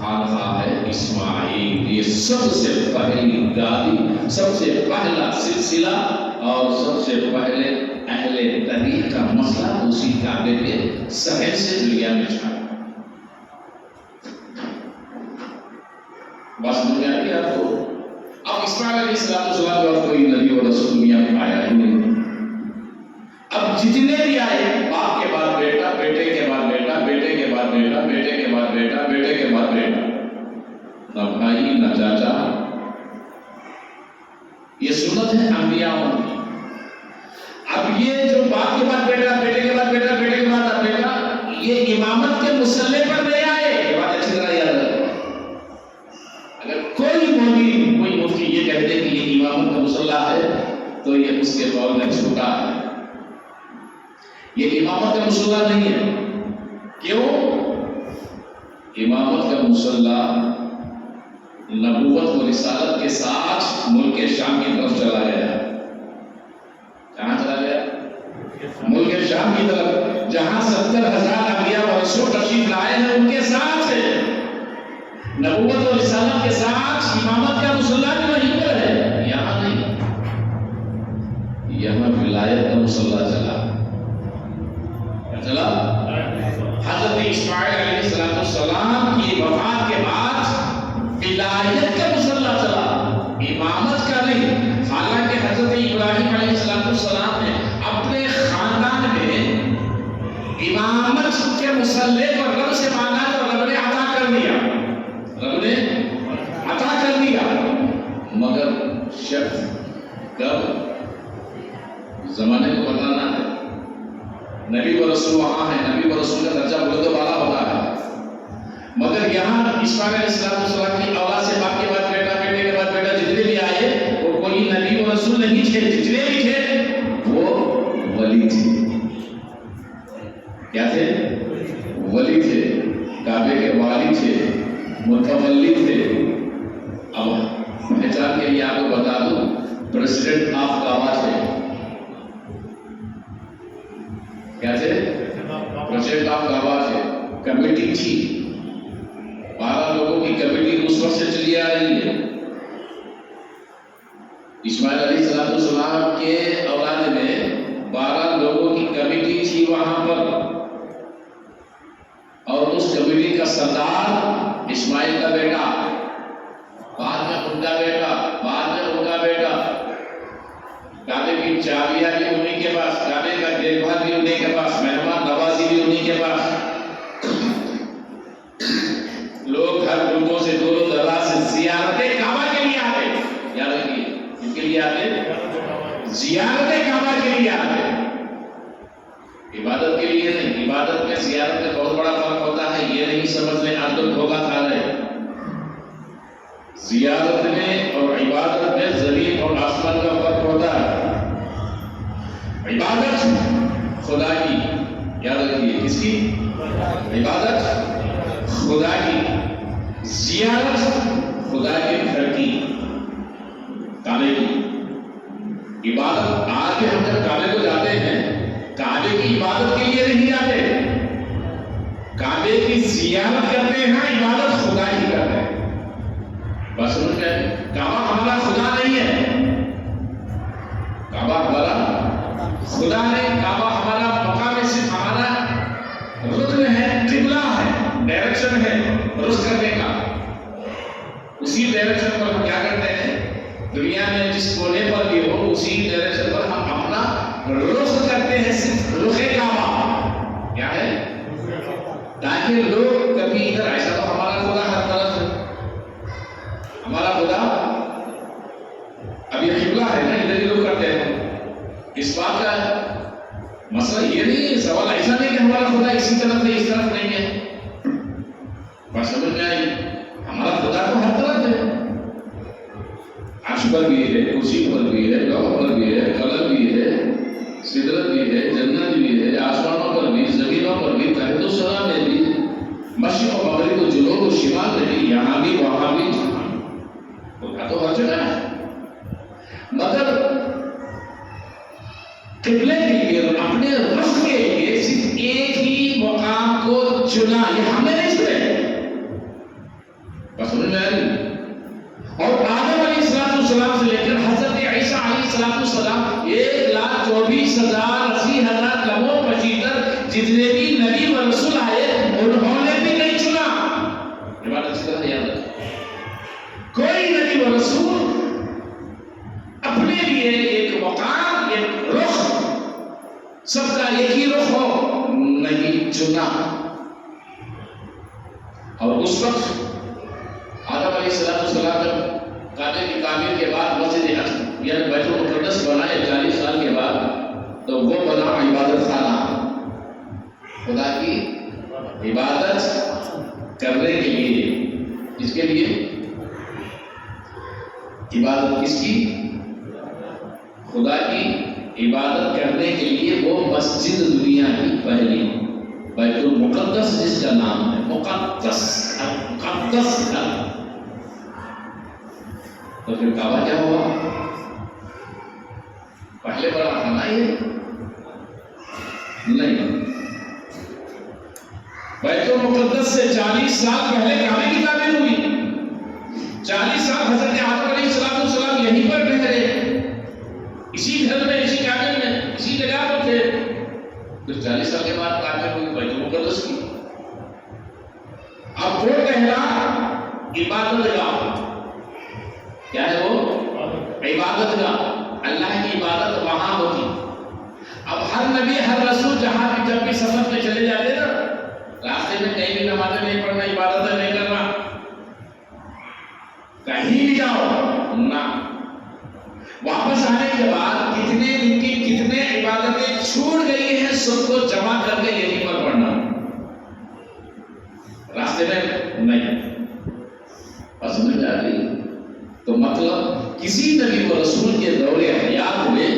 خانقاہ اسماعیل، یہ سب سے پہلی گادی، سب سے پہلا سلسلہ اور سب سے پہلے اہل طریق کا مسئلہ اسی کعبے کے صحن سے دنیا میں چھایا۔ بس دنیا کی آپ کو اب اسماعیل علیہ السلام کے بعد کوئی نبی اور رسول دنیا میں آیا ہی نہیں۔ اب جتنے بھی آئے، باپ کے بعد بیٹا، بیٹے کے بعد بیٹا، بیٹے کے بعد بیٹا، بیٹے کے بعد بیٹا، بیٹے کے بعد بیٹا، نہ بھائی نہ چاچا۔ یہ سنت ہے انبیاء کی۔ اب یہ جو باپ کے بعد بیٹا، بیٹے کے بعد بیٹا، بیٹے کے بعد بیٹا، یہ امامت کے مصلے پر نہیں آئے۔ یہ بات اچھی طرح یاد رکھیں۔ اگر کوئی مولوی، کوئی مفتی یہ کہتے کہ یہ امامت کا مصلہ ہے تو یہ اس کے قول میں چھوٹا ہے۔ یہ امامت کا مصلہ نہیں ہے۔ کیوں؟ امامت کا مصلہ نبوت و رسالت کے ساتھ ملک شام کی طرف چلا گیا۔ کہاں چلا گیا؟ ملک شام کی طرف، جہاں 70,000 انبیاء و رسول تشریف لائے ہیں ان کے ساتھ ہے۔ نبوت و رسالت کے ساتھ امامت کا مصلہ بھی وہیں پر ہے، یہاں نہیں۔ یہاں ولایت کا مصلہ چلا۔ چلا حضرت اسماعیل علیہ السلام کی وفات کے بعد ولایت کا مصلہ چلا، امامت کا نہیں۔ حالانکہ حضرت ابراہیم علیہ السلام نے اپنے خاندان میں امامت کے مصلے پر رب سے مانگا تو رب نے عطا کر دیا، رب نے عطا کر دیا، مگر شرط کب؟ زمانے کو بتانا ہے۔ نبی و رسول وہاں ہے، نبی و رسول کا درجہ بلند و بالا ہوتا ہے، مگر یہاں اسماعیل علیہ السلام کی اولاد سے باپ کے بعد بیٹا، بیٹے کے بعد بیٹا، جتنے بھی آئے وہ کوئی نبی و رسول نہیں تھے، جتنے بھی تھے وہ ولی تھے۔ کیا تھے؟ ولی تھے، کعبے کے والی تھے، متولی تھے۔ اب پہچان کے لیے آپ کو بتا دوں، پریزیڈنٹ آف کعبہ تھے۔ کیا تھے؟ پریزیڈنٹ آف کعبہ تھے۔ کمیٹی تھی، 12 لوگوں کی کمیٹی اس وقت سے چلی آ رہی ہے۔ اسماعیل علیہ السلام کے اولاد میں 12 لوگوں کی کمیٹی تھی وہاں پر، اور اس کمیٹی کا سردار اسماعیل کا بیٹا، بعد میں ان کا بیٹا، بعد میں ان کا بیٹا۔ کعبے کی چابیاں بھی انہیں کے پاس، کعبے کا دیکھ بھال بھی انہیں کے پاس، مہمان نوازی بھی انہیں کے پاس۔ لوگ ہر ملکوں سے، دور و دراز سے زیارت کعبہ کے لیے آتے۔ یاد رکھیے، کن کے لیے آتے؟ زیارت کعبہ کے لیے آتے، عبادت کے لیے نہیں۔ عبادت میں زیارت میں بہت بڑا فرق ہوتا ہے، یہ نہیں سمجھ لیں آپ تو دھوکہ کھا رہے۔ زیارت میں اور عبادت میں زمین اور آسمان کا فرق ہوتا ہے۔ عبادت خدا کی، یاد رکھیے، کس کی؟ عبادت خدا کی، زیارت خدا کے گھر کی، کعبے کی۔ عبادت آج کے ہم جب کعبے کو جاتے ہیں، کعبے کی عبادت کے لیے نہیں جاتے، کعبے کی زیارت کرتے ہیں، عبادت خدا کی کرتے ہیں۔ بس سمجھ گئے؟ کعبہ ہمارا خدا نہیں ہے، کعبہ ہمارا خدا نہیں، کعبہ ہمارا مقام ہے، صرف ہمارا رکن ہے، قبلہ ہے، ڈائریکشن ہے رخ کرنے کا۔ اسی ڈائریکشن پر ہم کیا کرتے ہیں؟ دنیا میں جس کونے پر بھی ہو اسی ڈائریکشن پر ہم اپنا رخ کرتے ہیں، صرف رخ کعبہ کیا ہے؟ تاکہ لوگ کبھی ادھر، ایسا تو ہمارا خدا ہر طرف ہے، ہمارا خدا اب یہ قبلہ ہے نا، ادھر ہی لوگ کرتے ہیں۔ اس بات کا مسئلہ یہ نہیں ہے، سوال ایسا نہیں کہ ہمارا خدا اسی طرف ہے، اس طرف نہیں ہے۔ بات سمجھ میں آئی؟ ہمارا خدا تو ہر طرف ہے، عرش پر بھی ہے، کرسی پر بھی ہے، لوح پر بھی ہے، قلم بھی ہے، سدرت بھی ہے، جنت بھی ہے، آسمانوں پر بھی، زمینوں پر بھی، تحت السماء میں بھی، مشرق و مغرب و جنوب و شمال میں بھی، یہاں بھی وہاں بھی، خدا تو ہر جگہ ہے۔ مگر قبلے کے لیے، اپنے رخ کے لیے صرف ایک ہی مقام کو چنا، یہ ہم نے نہیں چنے، بس سمجھ میں آ رہی؟ اور آدم علیہ السلام سے لے کر حضرت عیسیٰ علیہ السلام 1,24,80,000 لمحوں پشیدر جتنے بھی نبی و رسول آئے انہوں نے بھی نہیں چنا. یہ بات اچھی طرح یاد رکھیں. کوئی نبی و رسول اپنے لیے ایک مقام، ایک رخ، سب کا ایک ہی رخ ہو نہیں چنا. اور اس وقت آدم علیہ السلام جب کعبے کی تعمیر کے بعد مسجد یعنی بیت المقدس بنائے 40 سال کے بعد، تو وہ بنا عبادت خانہ، خدا کی عبادت کرنے کے لیے. کس کے لیے عبادت؟ کس کی؟ خدا کی عبادت کرنے کے لیے. وہ مسجد دنیا کی پہلی بیت المقدس جس کا نام ہے، مقدس کا. تو پھر کعبہ کیا ہوا؟ پہلے بڑا خانہ ہی نہیں. بیت المقدس سے 40 سال پہلے کعبے کی تعمیر ہوئی. 40 سال حضرت آدم علیہ السلام یہیں پر ٹھہرے، اسی گھر میں، اسی کعبے میں، اسی جگہ پر تھے. پھر 40 سال کے بعد تعمیر ہوئی بیت المقدس کی. اب وہ کہنا عبادت گاہ. کیا ہے وہ؟ عبادت گاہ. اللہ کی عبادت وہاں ہوتی. اب ہر نبی، ہر رسول جہاں بھی جب بھی سفر میں چلے جاتے نا، راستے میں کہیں بھی نمازیں نہیں پڑھنا، عبادتیں نہیں کرنا، کہیں بھی جاؤ نہ. واپس آنے کے بعد کتنے دن کی کتنے عبادتیں چھوٹ گئی ہیں، سب کو جمع کر کے یہیں پر پڑھنا، راستے میں نہیں. سمجھ میں آ گئی؟ تو مطلب کسی نبی و رسول کے دور حیات میں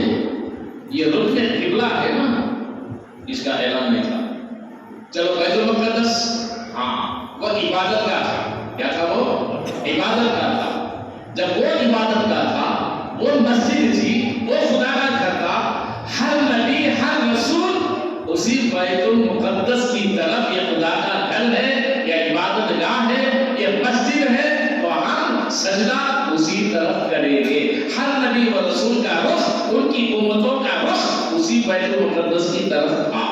یہ رکن قبلہ ہے نا، اس کا اعلان نہیں تھا. چلو بیت المقدس، ہاں وہ عبادت کا تھا. کیا تھا وہ؟ عبادت کا تھا. جب وہ عبادت کا تھا، وہ مسجد تھی، وہ خدا کا گھر تھا. ہر نبی، ہر رسول اسی بیت المقدس کی طرف، یہ خدا کا گھر ہے، یہ عبادت گاہ ہے، یہ مسجد ہے، تو ہم سجدہ اسی طرف کریں گے. ہر نبی و رسول کا رخ، ان کی امتوں کا رخ اسی بیت المقدس کی طرف تھا.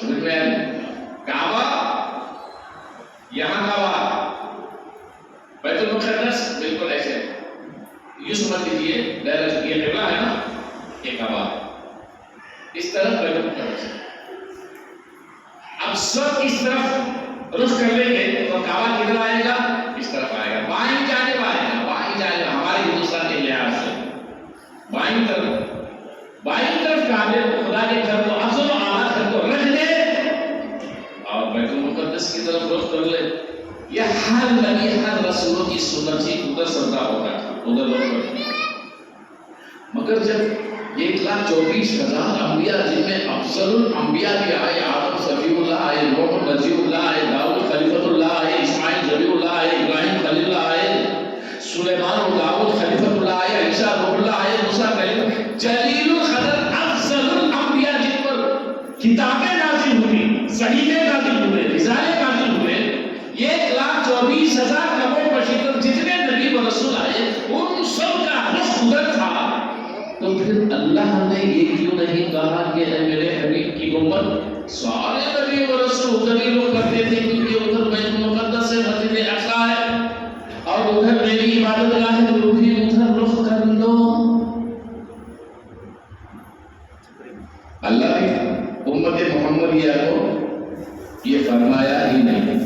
سمجھ میں آئے؟ کعبہ یہاں کعبہ، بیت المقدس بالکل ایسے. یہ سمجھ لیجیے یہ قبلہ ہے نا، یہ کعبہ اس طرف بیت المقدس. اب سب اس طرف رخ کر لیں گے تو کعبہ کدھر آئے گا؟ اس طرف آئے گا. بائیں جانب آئے گا، بائیں جانب ہمارے ہندوستان کے لحاظ سے بائیں طرف کعبے خدا کے گھر کو، افضل و اعلیٰ گھر کو رکھ دے اور بیت المقدس کی طرف رخ کر لے. یہ ہر نبی، ہر رسولوں کی سنت ہی ادھر سجدہ ہوتا تھا، ادھر رخ کر. مگر جب 1,24,000 انبیاء، جن میں افضل الانبیاء بھی آئے، آدم صفی اللہ آئے، نوح نجی اللہ آئے، داؤد خلیفۃ اللہ آئے، اسماعیل ذبیح اللہ آئے، ابراہیم خلیل اللہ آئے، سلیمان و داؤد خلیفۃ اللہ آئے، عیسیٰ روح اللہ آئے، موسیٰ کلیم، جلیل القدر افضل الانبیاء جن پر کتابیں نازل ہوئی، صحیفے نازل ہوئے، رسالے نازل ہوئے، 1,24,000 لمحوں پشیدر جتنے نبی و رسول آئے، ان سب کا رخ ادھر تھا. تو پھر اللہ نے یہ کیوں نہیں کہا کہ اے میرے حبیب کی امت، سارے نبی و رسول ادھر ہی رخ کرتے تھے کیونکہ ادھر بیت المقدس سے مسجد اقصی ہے اور ادھر میری عبادت گاہ ہے، تو بھی ادھر رخ کر لو. اللہ نے امت محمدیہ کو یہ فرمایا ہی نہیں.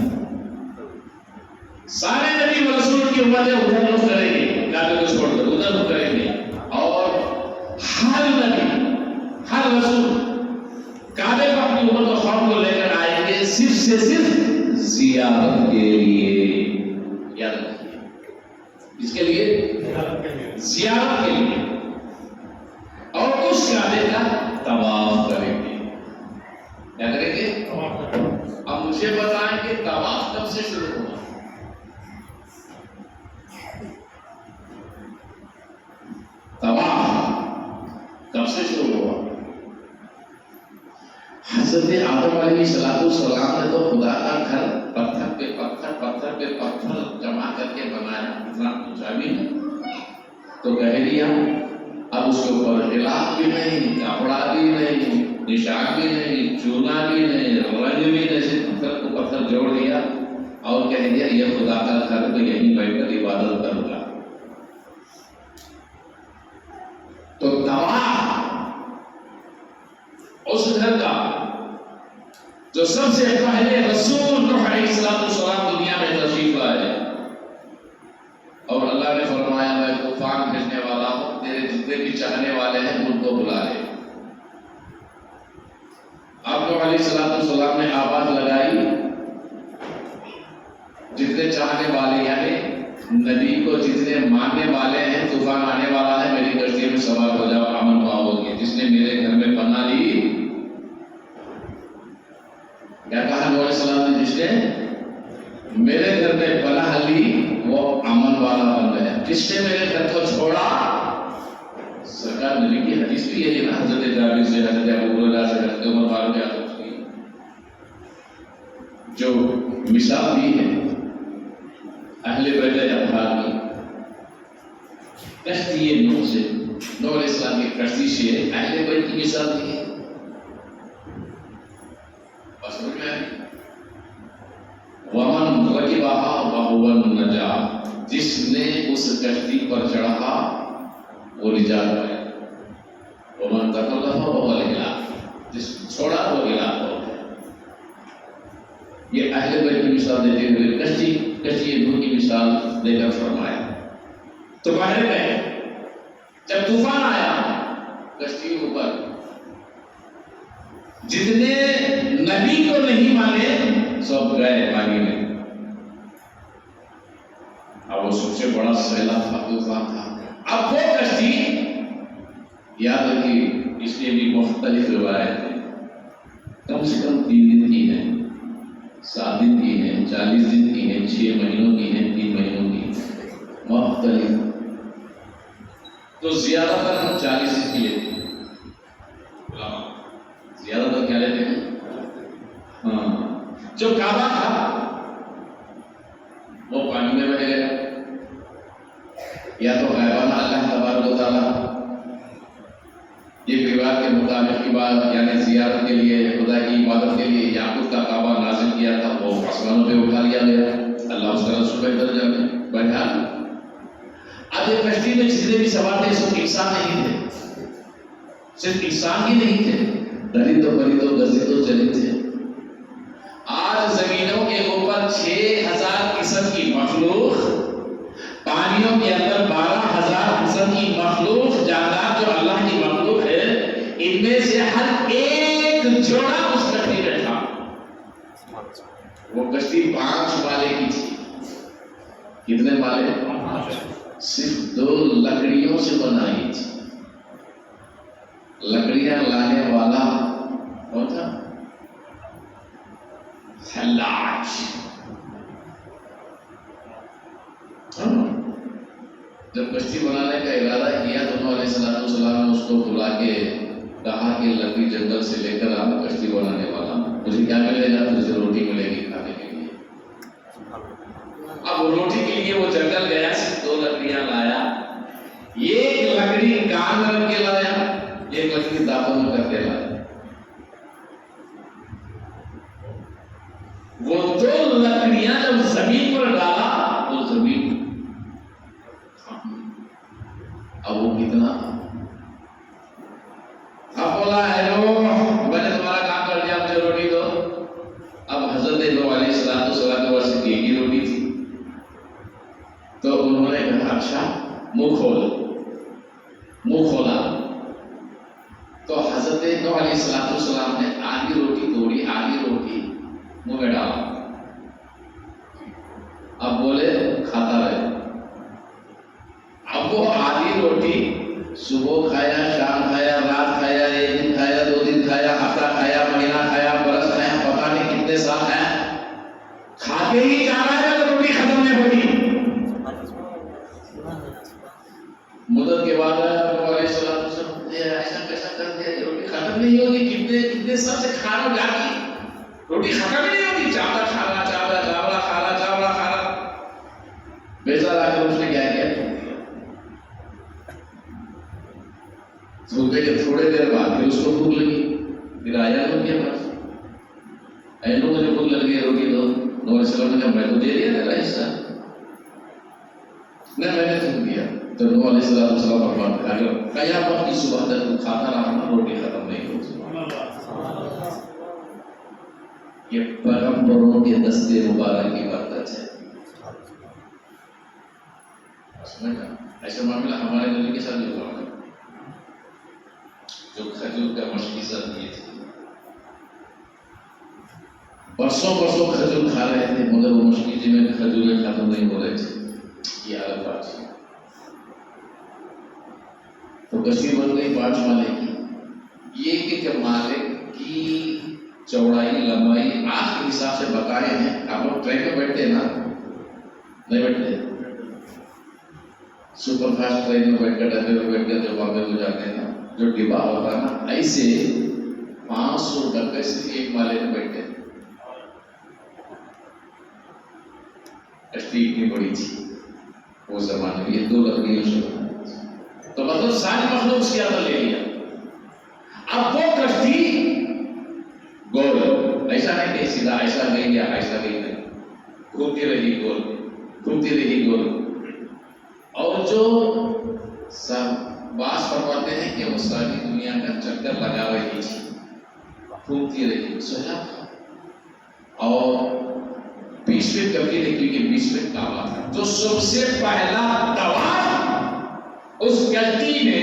سارے نبی و رسول کی امتیں ادھر رخ کریں گے، کعبے کو چھوڑ کر ادھر رخ کریں گے. اور ہر نبی، ہر رسول کعبے کو اپنی امت و قوم کو لے کر آئیں گے صرف سے صرف زیارت کے لیے. یاد رکھیے، اس کے لیے زیارت کے لیے. اور اس کعبے کا طواف کریں گے. کیا کریں گے؟ اب مجھے بتائیں کہ طواف کب سے شروع ہوا؟ طواف کب سے شروع ہوا؟ حضرت آدم علیہ السلام نے تو خدا کا گھر پتھر پہ پتھر تو کہہ دیا اب اس کے اوپر غلاف بھی نہیں، کپڑا بھی نہیں، نشان بھی نہیں، چونا بھی نہیں، رنگ بھی نہیں، صرف پتھر کو پتھر جوڑ دیا اور کہہ دیا یہ خدا کا گھر تو یہیں بیٹھ کر عبادت کروں گا۔ تو طواف اس گھر کا جو سب سے پہلے رسول نوح علیہ السلام دنیا میں تشریف لائے، اور اللہ نے فرمایا میں طوفان بھیجنے والا ہوں، تیرے جتنے بھی چاہنے والے ہیں ان کو بلا لے۔ آپ نوح علیہ السلام نے آواز لگائی، جتنے چاہنے والے یعنی نبی کو جتنے ماننے والے ہیں طوفان آنے والا ہے، میری کشتی میں سوار ہو جاؤ، امن پاؤ گے۔ جس نے میرے گھر میں پناہ لی، کیا کہا نوح علیہ السلام نے، جس نے میرے گھر میں پناہ لی وہ امن والا بن گیا، جس نے میرے گھر کو چھوڑا۔ سرکار نبی کی حدیث بھی یہی نا، حضرت جابر سے، حضرت ابو ہریرہ سے، حضرت عمر فاروق اعظم کی جو مثال دی ہے اہل بیت اطہار کی، کشتی نوح سے، نوح علیہ السلام کی کشتی سے اہل بیت کی مثال دی ہے۔ بس سمجھ میں آئی؟ وَمَنْ رَكِبَهَا وَهُوَ النَّجَاةُ، جس نے اس کشتی پر چڑھا وہ نجات پائے۔ وَمَنْ تَخَلَّفَ وَهُوَ الْهِلَاكُ، جس چھوڑا وہ ہلاک ہو گیا۔ یہ اہل بیت کی مثال دیتے ہوئے کشتی نوح کی مثال دے کر فرمایا۔ تو باہر گئے، جب طوفان آیا کشتی کے اوپر جتنے نبی کو نہیں مانے سب گئے پانی میں۔ اب وہ سب سے بڑا سیلاب تھا، طوفان تھا۔ اب وہ کشتی، یاد رکھیے اس لیے بھی مختلف روایت ہیں، کم سے کم 3 دن کی ہیں، 7 دن کی ہیں، 40 دن کی ہیں، 6 مہینوں کی ہیں، 3 مہینوں کی ہیں، مختلف۔ تو زیادہ تر ہم 40 دن کی لیتے ہیں، زیادہ تر کیا لیتے ہیں؟ ہاں، جو کعبہ تھا وہ پانی میں بہ گیا، یا تو غیبانہ اللہ تبارک و تعالیٰ ایک روایت کے مطابق کی بات یعنی زیارت کے لیے، خدا کی عبادت کے لیے یعقوب کا کعبہ نازل کیا تھا، وہ آسمانوں پہ اٹھا لیا گیا، اللہ اس کا رسول بہتر جانے بہرحال۔ اب یہ کشتی میں جتنے بھی سوار تھے صرف انسان نہیں تھے، صرف انسان ہی نہیں تھے، درند و پرند و گزید و جلید تھے۔ آج زمینوں کے اوپر 6000 قسم کی مخلوق، پانیوں کے اندر 12000 قسم کی مخلوق، جانور جو اللہ کی مخلوق ہے، ان میں سے ہر ایک جوڑا اس کشتی میں تھا۔ وہ کشتی 5 مالے کی تھی۔ کتنے مالے؟ صرف 2 لکڑیوں سے بنائی تھی۔ لکڑیاں لانے والا کون تھا؟ حلاج۔ جب کشتی بنانے کا ارادہ کیا تو نوح علیہ السلام نے اس کو بلا کے کہا کہ لکڑی جنگل سے لے کر آپ کشتی بنانے والا، مجھے کیا ملے گا؟ تجھے روٹی ملے گی کھانے کے لیے۔ اب روٹی کے لیے وہ جنگل گیا، صرف 2 لکڑیاں لایا، ایک لکڑی کان میں رکھ کے لایا، ایک لکڑی دانتوں میں کر کے لایا۔ وہ 2 لکڑیاں جب زمین پر ڈالا تو زمین، اب وہ کتنا، اب بولا ہے نوح میں نے تمہارا کام کر دیا، مجھے روٹی دو۔ اب حضرت نوح علیہ السلام کے پاس ایک ہی روٹی تھی، تو انہوں نے کہا اچھا منہ کھولا۔ تو حضرت نوح علیہ السلام نے آدھی روٹی توڑی، آدھی روٹی منہ میں ڈالا، اب بولے کھاتا رہے۔ اب وہ آدھی روٹی صبح کھایا، شام کھایا، رات کھایا، 1 دن کھایا، 2 دن کھایا، ہفتہ کھایا، مہینہ کھایا، برس کھایا، پتہ نہیں کتنے سال کھایا، کھا کے ہی جا رہا ہے تو روٹی ختم نہیں ہوگی۔ مدت کے بعد نوح علیہ السلام نے ایسا کیسا کر دیا، یہ روٹی ختم نہیں ہوگی، کتنے سال سے کھانا جاتی، روٹی ختم نہیں ہوگی، چاول کھانا، چاول کھانا، چاول کھانا۔ بیزار آ کر اس نے کیا کیا؟ پھر اس کو بھوک لگی، پھر آیا ان کے پاس، اے لوگ مجھے بھوک لگ گئی روٹی دو. نبی علیہ السلام نے کہا میں تو دے دیا تیرا حصہ، نہیں میں نے تم دیا. تو نبی علیہ السلام فرماتے ہیں اگر قیامت کی صبح تک تو کھاتا رہا نا روٹی ختم نہیں ہوتی. یہ پیغمبروں کے دستے مبارک کی برکت ہے. ایسا معاملہ ہمارے نبی کے ساتھ بھی ہوا ہے، جو کھجور کا مشکیزہ دیے تھے، برسوں کھجور کھا رہے تھے مگر وہ مشکیزے میں کھجوریں ختم نہیں ہو رہے تھے. یہ الگ بات ہے. تو کشتی بن گئی 5 مالے کی. یہ کہ جب مالک کی چوڑائی لمبائی آج کے حساب سے بتائے ہیں. آپ لوگ ٹرین میں بیٹھتے ہیں نا؟ نہیں بیٹھتے؟ سپر فاسٹ ٹرین میں بیٹھ کر ڈبے میں بیٹھ کر جب واپس ہو جاتے ہیں نا، جو ڈبا ہوتا ہے نا، ایسے 500 ڈبے صرف ایک مالے میں بیٹھتے ہیں. کشتی اتنی بڑی تھی وہ زمانے میں، یہ 2 لکڑیوں سے بنا. تو مطلب ساری مخلوق اس کے اندر لے لیا. اب وہ کشتی گول، ایسا نہیں کہ سیدھا ایسا گئی یا ایسا گئی نہیں، گھومتی رہی گول، گھومتی رہی گول. اور جو باس فرماتے ہیں کہ وہ ساری دنیا کا چکر لگا رہی تھی، گھومتی رہی سہلا تھا. اور 20ویں کبھی نے کیونکہ 20ویں کعبہ تھا، تو سب سے پہلا طواف اس کشتی نے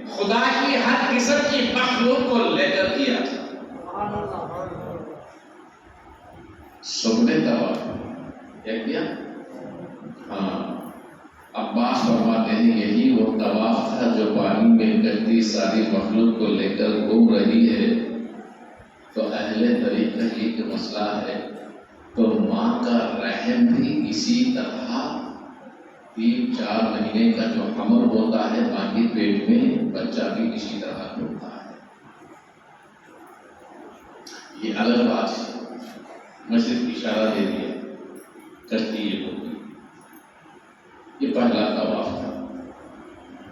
خدا کی ہر قسم کی مخلوق کو لے کر کیا تھا. سب نے طواف کیا؟ ہاں. عباس فرماتے ہیں یہی وہ طواف تھا جو پانی میں کشتی ساری مخلوق کو لے کر گھوم رہی ہے. تو اہل طریقہ یہ کہ مسئلہ ہے، تو ماں کا رحم بھی اسی طرح 3-4 مہینے کا جو حمل ہوتا ہے ماں کے پیٹ میں، بچہ بھی اسی طرح ہوتا ہے. یہ الگ بات ہے. میں صرف اشارہ دے دیا. کشتی یہ ہوگی، یہ پہلا طواف تھا.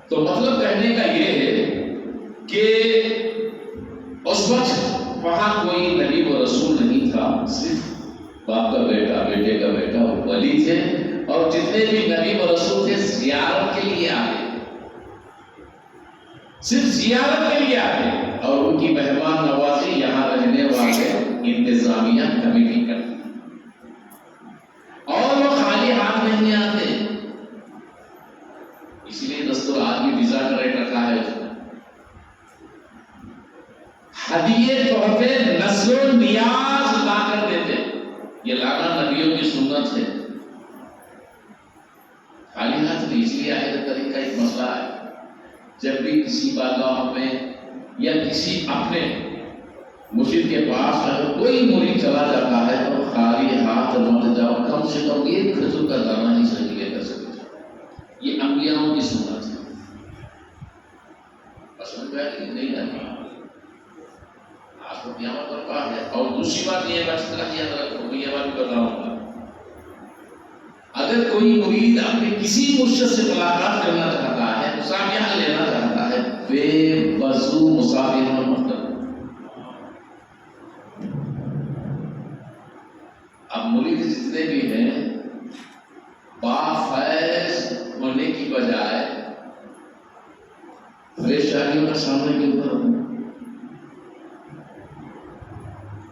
تو مطلب کہنے کا یہ ہے کہ اس وقت وہاں کوئی نبی و رسول نہیں تھا، صرف باپ کا بیٹا، بیٹے کا بیٹا ولی تھے. اور جتنے بھی نبی و رسول تھے زیارت کے لیے آئے، صرف زیارت کے لیے آئے. اور ان کی مہمان نوازی یہاں رہنے والے انتظامیہ کمیٹی کرتی. اور وہ خالی ہاتھ نہیں آتے، اسی لیے دستور آج بھی ویزا کا ریٹ رکھا ہے. ہدیے تحفے نذر و نیاز لا کر دیتے. یہ لانا نبیوں کی سنت ہے. خالی ہاتھ نہیں. اس لیے آئے طریقہ ایک مسئلہ ہے، جب بھی کسی بارگاہ میں یا کسی اپنے مرشد کے پاس اگر کوئی مرید چلا جاتا ہے تو خالی ہاتھ مت جاؤ، کم سے کم ایک کھجور کا دانہ ہی صحیح لے کر سکتے. یہ انبیاءوں کی سنت ہے. سمجھ میں آئی نہیں آئی؟ آپ کو قیامت پر پا ہے. اور دوسری بات یہ بات یہ بات بھی بتاؤں گا، اگر کوئی مرید اپنے کسی مرشد سے ملاقات کرنا چاہتا ہے، مصافحہ لینا چاہتا ہے، بے وضو مصافحہ مت کرو. اب مرید جتنے بھی ہیں بافیض ہونے کی بجائے پریشانیوں کا سامنے کے اوپر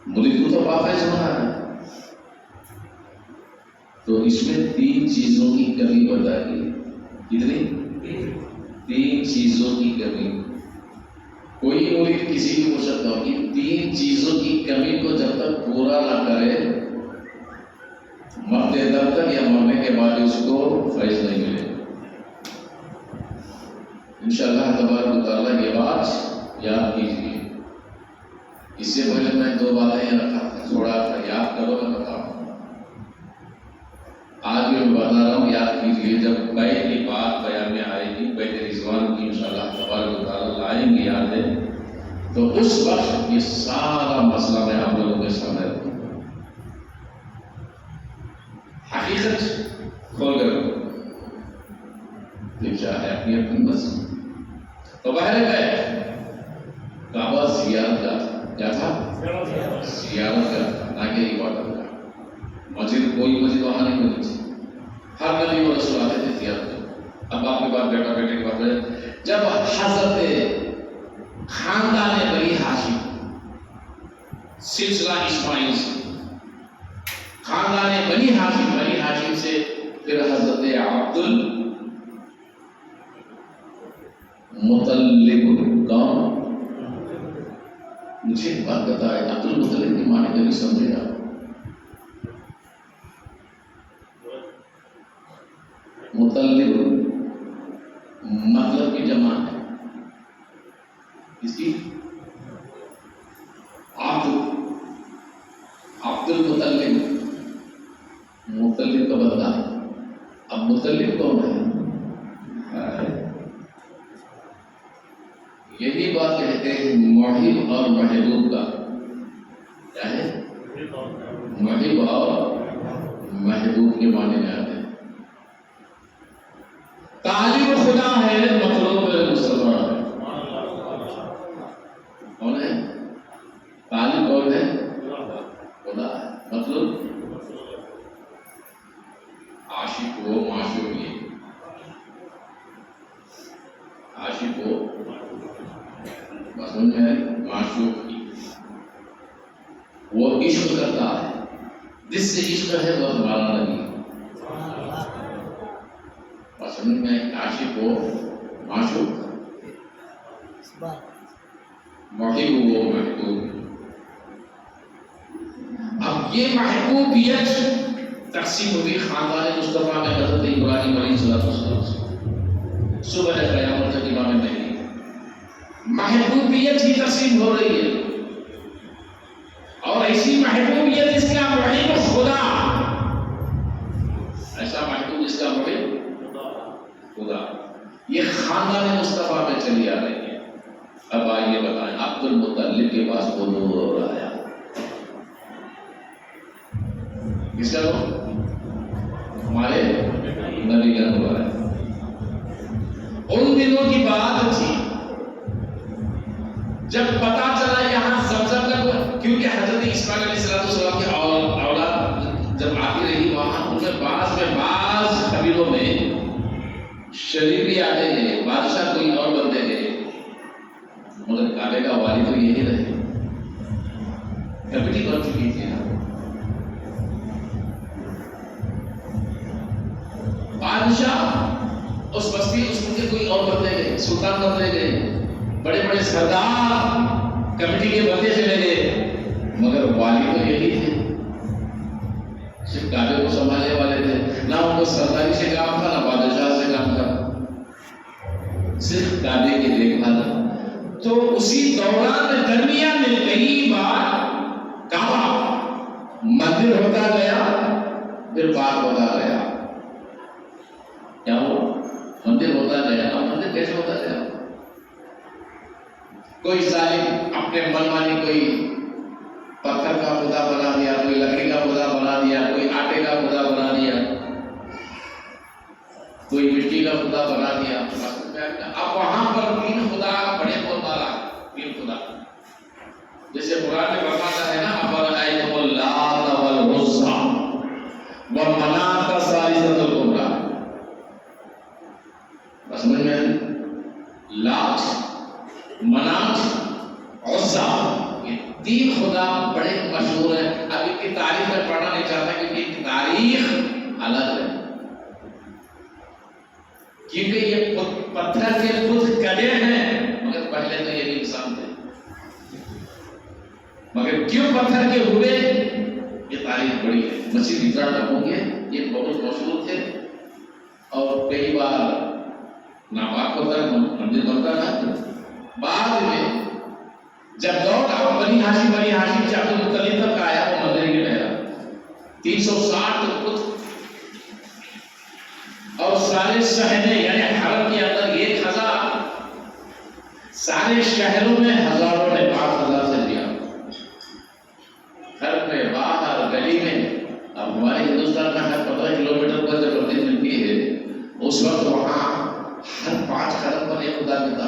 مرید کو تو بافیض ہونا ہے. تو اس میں 3 چیزوں کی کمی بتا گئی. کتنی؟ 3 چیزوں کی کمی. کوئی مرید کسی بھی مرشد کا ہوگی، 3 چیزوں کی کمی کو جب تک پورا نہ کرے، مرتے دم تک یا مرنے کے بعد اس کو فیض نہیں ملے. انشاءاللہ تبارک و تعالیٰ یہ بات یاد کیجیے. اس سے پہلے میں 2 باتیں رکھا تھا، تھوڑا یاد کرو میں بتاؤں. آج بھی میں بتا رہا ہوں، یاد کیجیے. جب بیت کی بات بیان میں آئے گی، بیت رضوان کی انشاءاللہ تبارک و تعالیٰ لائیں گے یادیں، تو اس وقت یہ سارا مسئلہ میں آپ لوگوں کے سامنے رکھوں گا. حقیقت کھول کر پھر چاہے اپنی اپنی مسئلہ. تو بہر کعبہ زیارت کا کیا تھا؟ زیارت کا، نہ کہ عبادت کا۔ مسجد کوئی مسجد وہاں نہیں بنی تھی، ہر نبی و رسول آتے تھے زیارت کا۔ اب آپ کے بعد بیٹا بیٹے کی بات ہے، جب حضرت خاندان بنی ہاشم سلسلہ اسماعیل سے، خاندان بنی ہاشم سے پھر حضرت عبد المطلب کون؟ مجھے ایک بات بتائے، عبد المطلب کی معنی کبھی سمجھے گا؟ مطلب مطلب کی جمع ہے اس کی عبد المطلب، مطلب کا بدلا ہے۔ اب مطلب کون ہے؟ یہی بات کہتے ہیں محب اور محبوب کا، کیا ہے؟ محب اور محبوب کے معنی میں آتے ہیں۔ طالب خدا ہے، مطلوب مصطفیٰ ہے۔ کون ہے؟ طالب کون ہے؟ خدا ہے، مطلوب عاشق ہو، معشوق یہ عاشق ہو، سمجھ میں معشوق کی، وہ عشق کرتا ہے، جس سے عشق ہے وہ ہمارا نبی۔ سمجھ میں عاشق ہو، معشوق، محب ہو، محبوب۔ اب یہ محبوبیت تقسیم ہوئی خاندان مصطفیٰ میں حضرت ابراہیم علیہ السلام سے صبح قیامت تک امام مہدی، محبوبیت ہی تقسیم ہو رہی ہے، اور ایسی محبوبیت اس کا محب خدا، ایسا محبوب اس کا محب خدا، یہ خاندان مصطفیٰ میں چلی آ رہی ہے۔ اب آئیے بتائیں، عبد المطلب کے پاس وہ نور آیا، کس کا نور؟ ہمارے نبی کا نور آیا۔ ان دنوں کی بات تھی جب پتا چلا یہاں زمزم کا، کیونکہ حضرت اسماعیل علیہ السلام کی اولاد جب آتی رہی وہاں، ان میں بعض قبیلوں میں شریف بھی آتے گئے، بادشاہ کوئی اور بنتے گئے، مگر کعبے کا والی تو یہی رہے، کمیٹی بن چکی تھی نا۔ بادشاہ اس بستی اس ملک کوئی اور بنتے گئے، سلطان بنتے گئے، بڑے بڑے سردار کمیٹی کے بندے چلے گئے، مگر والی تو یہی تھے، صرف کعبے کو سنبھالنے والے تھے، نہ ان کو سرداری سے کام تھا، نہ بادشاہ سے کام تھا، صرف کعبے کی دیکھ بھال۔ تو اسی دوران میں درمیان میں کئی بار کعبہ مندر ہوتا گیا، پھر پاک ہوتا گیا، کیا ہو؟ مندر ہوتا گیا۔ اب مندر کیسے ہوتا گیا؟ کوئی ظالم اپنے من مانی کوئی پتھر کا خدا بنا دیا، کوئی لکڑی کا خدا بنا دیا، کوئی آٹے کا خدا بنا دیا، کوئی مٹی کا خدا بنا دیا۔ اب وہاں پر تین خدا بڑے بول مارا، تین خدا، جیسے قرآن میں فرماتا ہے نا، افرأیتم اللات والعزی ومناۃ الثالثۃ الکبریٰ۔ بس سمجھ میں لات، منات، عزی، یہ تین خدا بڑے مشہور ہیں۔ اب ان کی تاریخ میں پڑھنا نہیں چاہتا کیونکہ ان کی تاریخ الگ ہے، کیونکہ یہ پتھر کے خود کڑے ہیں، مگر پہلے تو یہ بھی انسان تھے، مگر کیوں پتھر کے ہوئے یہ تاریخ بڑی ہے۔ مسیح عیسیٰ ہوں گے، یہ بہت مشہور تھے، اور کئی بار ناپاک ہوتا ہے، مندر بنتا ہے۔ بعد میں جب دور بنی ہاشم سے عبد المطلب تک آیا، وہ مندر ہی رہا 360 پت، اور سارے صحنے یعنی حرم کے اندر 1000، سارے شہروں میں ہزاروں نے 5000 سے دیا، گھر میں باہر گلی میں۔ اب ہمارے ہندوستان میں ہر 15 کلومیٹر پر جب مسجد ملتی ہے، اس وقت وہاں ہر 5 قدم پر ایک خدا ملتا،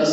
10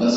10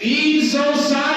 360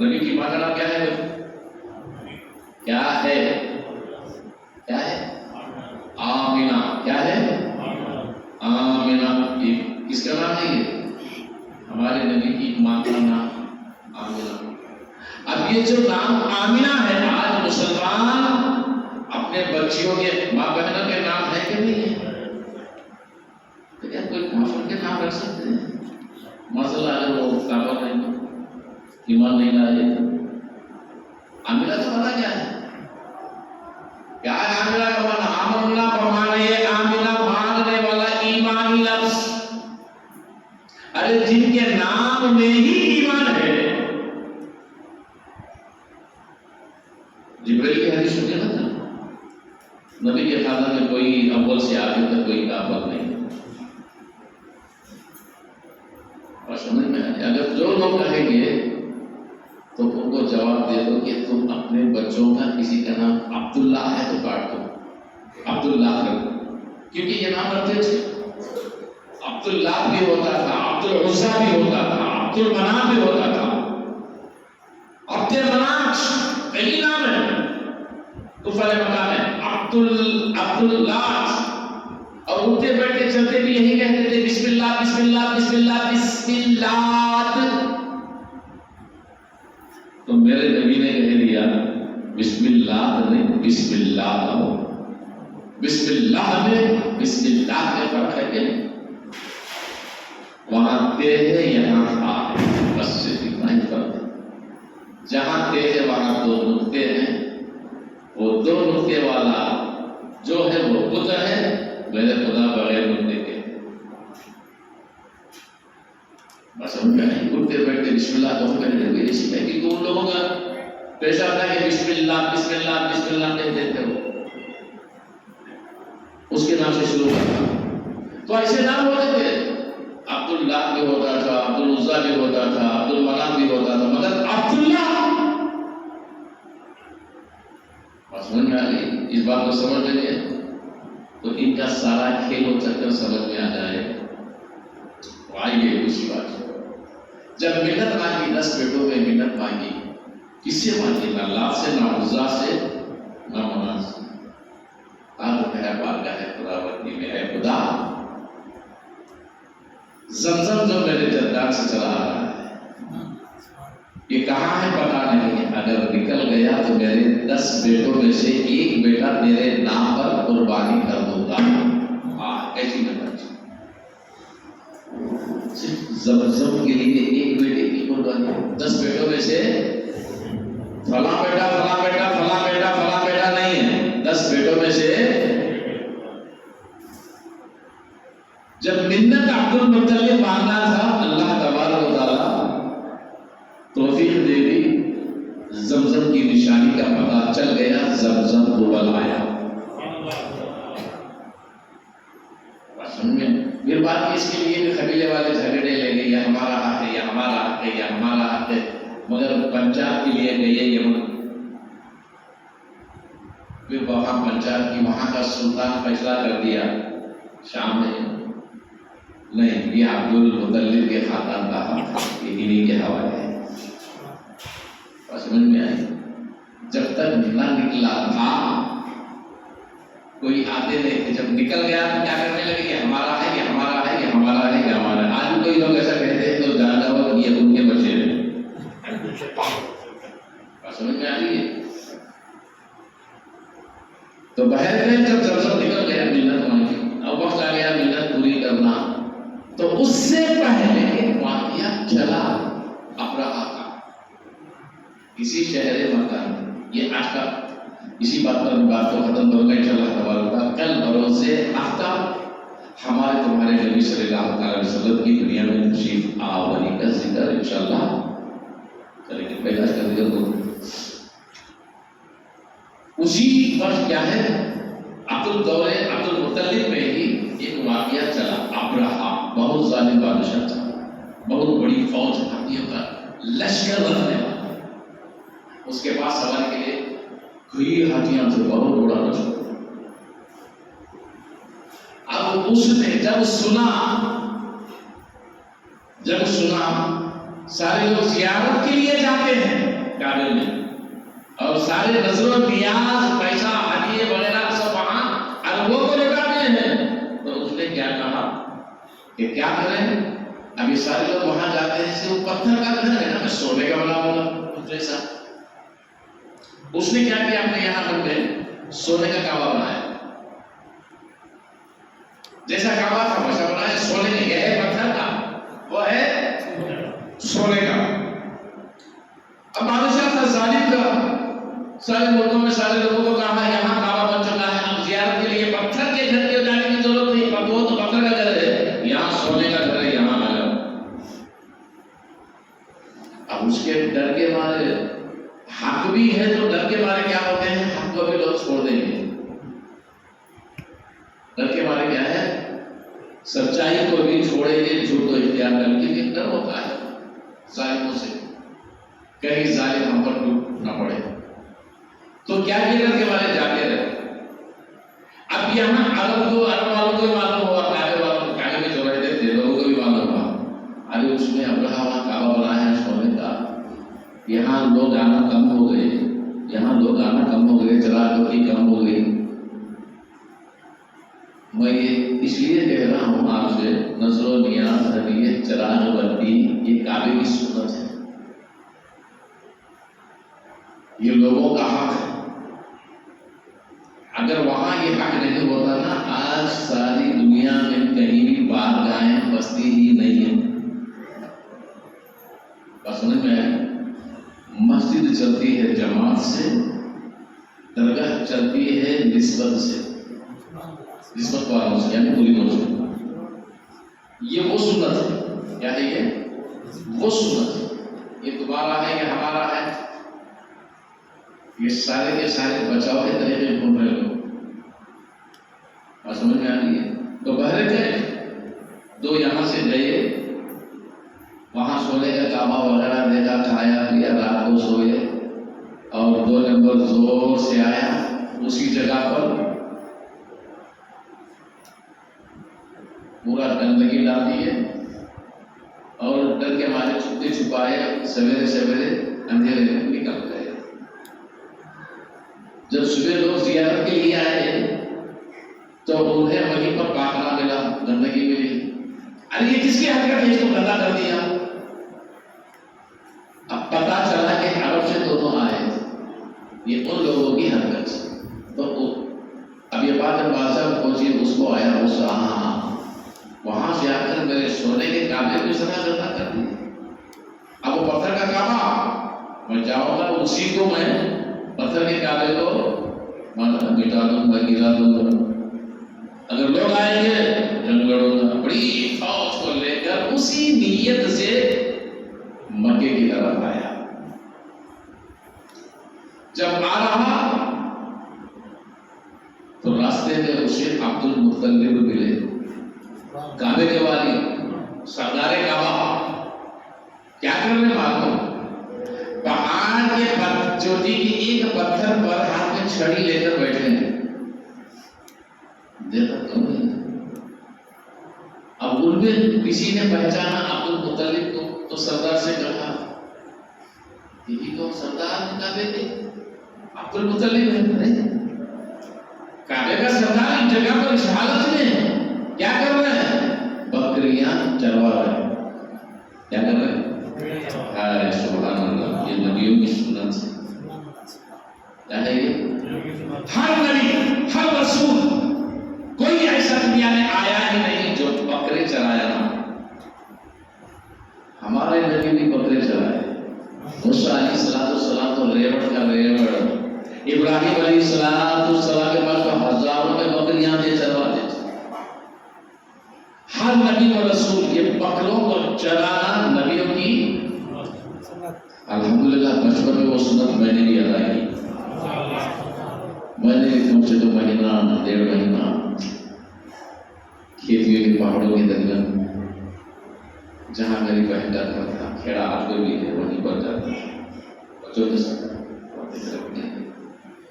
نبی کی ماں کا نام کیا ہے؟ کیا ہے؟ کیا ہے؟ آمینہ. کیا ہے؟ آمینہ. کس کا نام ہے یہ؟ ہمارے نبی کی ماں کا نام آمینہ. اب یہ جو نام آمینہ ہے، آج مسلمان اپنے بچیوں کے ماں بہنوں کے نام ہے کہ نہیں ہے؟ تو کیا کوئی کافر کے نام رکھ سکتے ہیں؟ مسئلہ اگر وہ کافر نہیں ہو، ایمان نہیں لائے. آمینہ تو پتا کیا ہے؟ کیا ہے آمینہ کا معنی؟ آمنا کا معنی ہے آمینہ مانگنے والا، ایمانی لفظ. ارے جن کے نام میں ہی ایمان ہے. جبریل کی حدیث سنتے نا، نبی کے خاندان میں کوئی اول سے آخر تک کوئی کافر نہیں. اور سمجھ میں آئے اگر جو لوگ کہیں گے تو ان کو جواب دے دو کہ تم اپنے بچوں کا کسی کا نام عبداللہ ہے تو کاٹ دو، عبداللہ رکھو، کیونکہ یہ نام رکھتے تھے. عبداللہ بھی ہوتا تھا، عبدالعزیٰ بھی ہوتا تھا، عبدالمناف بھی ہوتا تھا. عبدالمناف کئی نام ہے، کفر مکان ہے عبداللہ. اور اٹھتے بیٹھتے چلتے بھی یہی کہتے تھے بسم اللہ بسم اللہ بسم اللہ بسم اللہ. تو میرے نبی نے کہہ دیا بسم اللہ نہیں بسم اللہ. بسم اللہ میں بسم اللہ میں فرق ہے کہ وہاں تے ہے یہاں آ ہے، بس سے اتنا ہی فرق ہے. جہاں تے ہے وہاں دو نقطے ہیں، وہ دو نقطے والا جو ہے وہ خود ہے. میرے خدا بغیر نقطے کے. بس ہم کیا نہیں اٹھتے بیٹھتے بسم اللہ تو ہم کہنے لگے اسی میں کہ ان لوگوں کا پیشہ تھا کہ بسم اللہ بسم اللہ بسم اللہ کہتے تھے، وہ اس کے نام سے شروع کرتا. تو ایسے نام ہوتے تھے، عبداللہ بھی ہوتا تھا، عبدالعزیٰ بھی ہوتا تھا، عبدالمناف بھی ہوتا تھا، مگر عبداللہ. بس سمجھ میں آ گئی اس بات کو سمجھ لیجیے تو ان کا سارا کھیل و چکر سمجھ میں آ جائے. آئیے دوسری بات، جب منت مانگی 10 بیٹوں میں منت مانگی، کس سے مانگی؟ نہ لات سے، نہ عزا سے، نہ مناس سے. آپ میرا بارگاہ ہے خدا بندی میں ہے خدا. زمزم جو میرے جدار سے چلا آ رہا ہے یہ کہاں ہے پتا نہیں. اگر نکل گیا تو میرے 10 بیٹوں میں سے ایک بیٹا تیرے نام پر قربانی کر دوں گا. ایسی منت صرف زمزم کے لیے ایک بیٹے کی قربانی. 10 بیٹوں میں سے فلاں بیٹا فلاں بیٹا فلاں بیٹا فلاں بیٹا نہیں ہے، 10 بیٹوں میں سے. جب منت عبد المطلب مانگنا تھا، اللہ تبارک و تعالیٰ توفیق دے دی، زمزم کی نشانی کا پتہ چل گیا، زمزم ابل آیا. پھر بات اس کے لیے بھی قبیلے والے جھگڑے لے گئے، یہ ہمارا حق ہے، یہ ہمارا حق ہے، یہ ہمارا حق ہے. مگر پنجاب کے لیے گئے یمن. پھر وہاں پنجاب کی وہاں کا سلطان فیصلہ کر دیا شام میں نہیں، یہ عبد المطلب کے خاندان کا حق ہے، یہ انہیں کے حوالے ہے. سمجھ میں آئی؟ جب تک نہ نکلا تھا کوئی آتے نہیں تھے، جب نکل گیا تو کیا کرنے لگے؟ یہ ہمارا ہے، یہ ہمارا ہے، یہ ہمارا ہے، یہ ہمارا ہے. آج بھی کوئی لوگ ایسا کہتے ہیں تو جان جاؤ یہ ان کے بچے ہیں. سمجھ میں آ رہی ہے؟ تو بہرحال جب زمزم نکل گیا منت مانگی، اب وقت آ گیا منت پوری کرنا. تو اس سے پہلے ایک واقعہ چلا ابرہہ کا اسی شہر مکہ میں. یہ آج کا اسی بات پر بات کو ختم کروں گا انشاءاللہ تبارک. کل بروز سے ہفتہ ہمارے تمہارے نبی صلی اللہ علیہ وسلم کی دنیا میں تشریف آوری کا ذکر انشاءاللہ کریں گے. پیدائش کا ذکر تو اسی وقت کیا ہے عبد المطلب میں ہی ایک واقعہ چلا. ابرہہ بہت ظالم بادشاہ تھا، بہت بڑی فوج ہاتھیوں کا لشکر رکھنے والا. اس کے پاس سواری کے لیے کئی ہاتھیاں تھے، بہت بڑا لشکر. اب اس نے جب سنا سارے لوگ زیارت کے لیے جاتے ہیں کعبے میں، اور سارے نظر و نیاز پیسہ ہدیے وغیرہ سب وہاں اربوں کو لوٹاتے ہیں. تو اس نے کیا کہا کہ کیا کریں؟ اب یہ سارے لوگ وہاں جاتے ہیں، وہ پتھر کا گھر ہے نا، میں سونے کا بنا ہوگا جیسا. اس نے کیا کیا؟ اپنے یہاں پر میں سونے کا کعبہ بنایا، جیسا کعبہ تھا ویسا بنایا. سونے کا یہ ہے پتھر کا، وہ ہے سونے کا. اب بادشاہ تھا ظالم کا، سارے ملکوں میں سارے لوگوں کو کہا یہاں کعبہ بن چکا ہے، اب زیارت کے لیے پتھر کے گھر کے جانے کی ضرورت نہیں، پر وہ تو پتھر کا گھر ہے، یہاں سونے کا گھر ہے، یہاں آ جاؤ. اب اس کے ڈر کے مارے، حق بھی ہے تو ڈر کے مارے کیا ہوتے ہیں، حق کو بھی لوگ چھوڑ دیں گے. ڈر کے مارے کیا ہے، سچائی کو بھی چھوڑیں گے، جھوٹ کو اختیار کریں گے. ایک ڈر ہوتا ہے ظالموں سے، کہیں ظالم ہم پر ٹوٹ نہ پڑے. تو کیا یہ ڈر کے مارے جاتے رہے. اب یہاں عرب والوں کو معلوم ہوا، کعبے میں جو رہتے تھے لوگوں کو بھی معلوم ہوا، ارے اس میں ابراہ وہاں کعبہ بنایا ہے سونے کا، یہاں لوگ آنا کم ہو گئے، یہاں لوگ آنا کم ہو گئے، چراغ کی کم ہو گئی. میں یہ اس لیے کہہ رہا ہوں آپ سے، نظر و نیاز ہدیے چراغ بتی یہ کعبے کی سنت ہے، یہ لوگوں کا حق ہے. اگر وہاں یہ حق نہیں ہوتا نا، آج ساری دنیا میں کہیں بھی بار گاہیں بستی ہی نہیں ہے. بس سمجھ میں آیا؟ مسجد چلتی ہے جماعت سے، درگاہ چلتی ہے نسبت سے، نسبت والوں سے، یعنی پوری مسجد. یہ وہ سنت ہے. کیا ہے یہ؟ وہ سنت ہے. یہ تمہارا ہے یہ ہمارا ہے، یہ سارے کے سارے بچاؤ کے طریقے گھوم رہے لوگ. اور سمجھ میں آ رہی ہے؟ تو بہرے گئے، دو یہاں سے گئے، وہاں سونے کا کعبہ وغیرہ دیکھا، کھایا پیا، رات کو سوئے، اور 2 نمبر زور سے آیا اسی جگہ پر، پورا گندگی ڈال دی ہے، اور ڈر کے مارے چھپتے چھپائے سویرے سویرے اندھیرے میں نکل گئے. جب صبح لوگ زیارت کے لیے آئے تو انہیں وہیں پر پاکنا ملا، گندگی ملی. ارے یہ کس کی حرکت ہے، اس کو گندا کر دیا. اب پتا چلا کہ عرب سے دونوں آئے، یہ ان لوگوں کی حرکت. تو اب یہ بات بادشاہ پہنچی، اس کو آیا غصہ، وہاں سے آ کر میرے سونے کے کعبے کو سنا گندا کر دیا. اب وہ پتھر کا کعبہ، میں جاؤں گا اسی کو، میں پتھر کے کعبے کو مٹا دوں گا، گرا دوں گا. اگر لوگ آئیں گے جنگ لڑوں گا. بڑی فوج کو لے کر اسی نیت سے مکے کی طرف آیا. جب آ رہا تو راستے میں اسے عبد المطلب ملے، کعبے کے والی، سردار کعبہ. کیا کرنے معلوم؟ پہاڑ کے چوٹی کی ایک پتھر پر ہاتھ میں چھڑی لے کر بیٹھے ہیں. دیکھا تو نہیں. اب ان میں کسی نے پہچانا عبد المطلب کو، تو سردار سے کہا یہی تو سردار کعبے کے عبد المطلب ہے. کعبے کا سردار اس جگہ پر اس حالت میں کیا کر رہے ہیں؟ بکریاں چروا رہے ہیں. کیا کر رہے ہیں؟ سبحان اللہ. یہ نبیوں کی سنت ہے. کیا ہے یہ؟ ہر نبی، ہر رسول، کوئی ایسا دنیا میں آیا ہی نہیں جو بکرے چرایا نہ. ہمارے نبی بھی بکرے چرائے. موسیٰ علیہ السلام تو ریوڑ کا ریوڑ، ابراہیم علیہ السلام کے پاس تو ہزاروں میں بکریاں دے چرواتے تھے. ہر نبی و رسول یہ بکروں کو چرانا نبیوں کی الحمدللہ. بچپن میں وہ سنت میں نے بھی ادا کی. میں نے کم سے 2 مہینہ 1.5 مہینہ کھیتیوں کے پہاڑوں کے درمیان، جہاں میری بہن کا گھر تھا، کھیڑا آج بھی ہے، وہیں پر جاتا تھا. بچوں کے ساتھ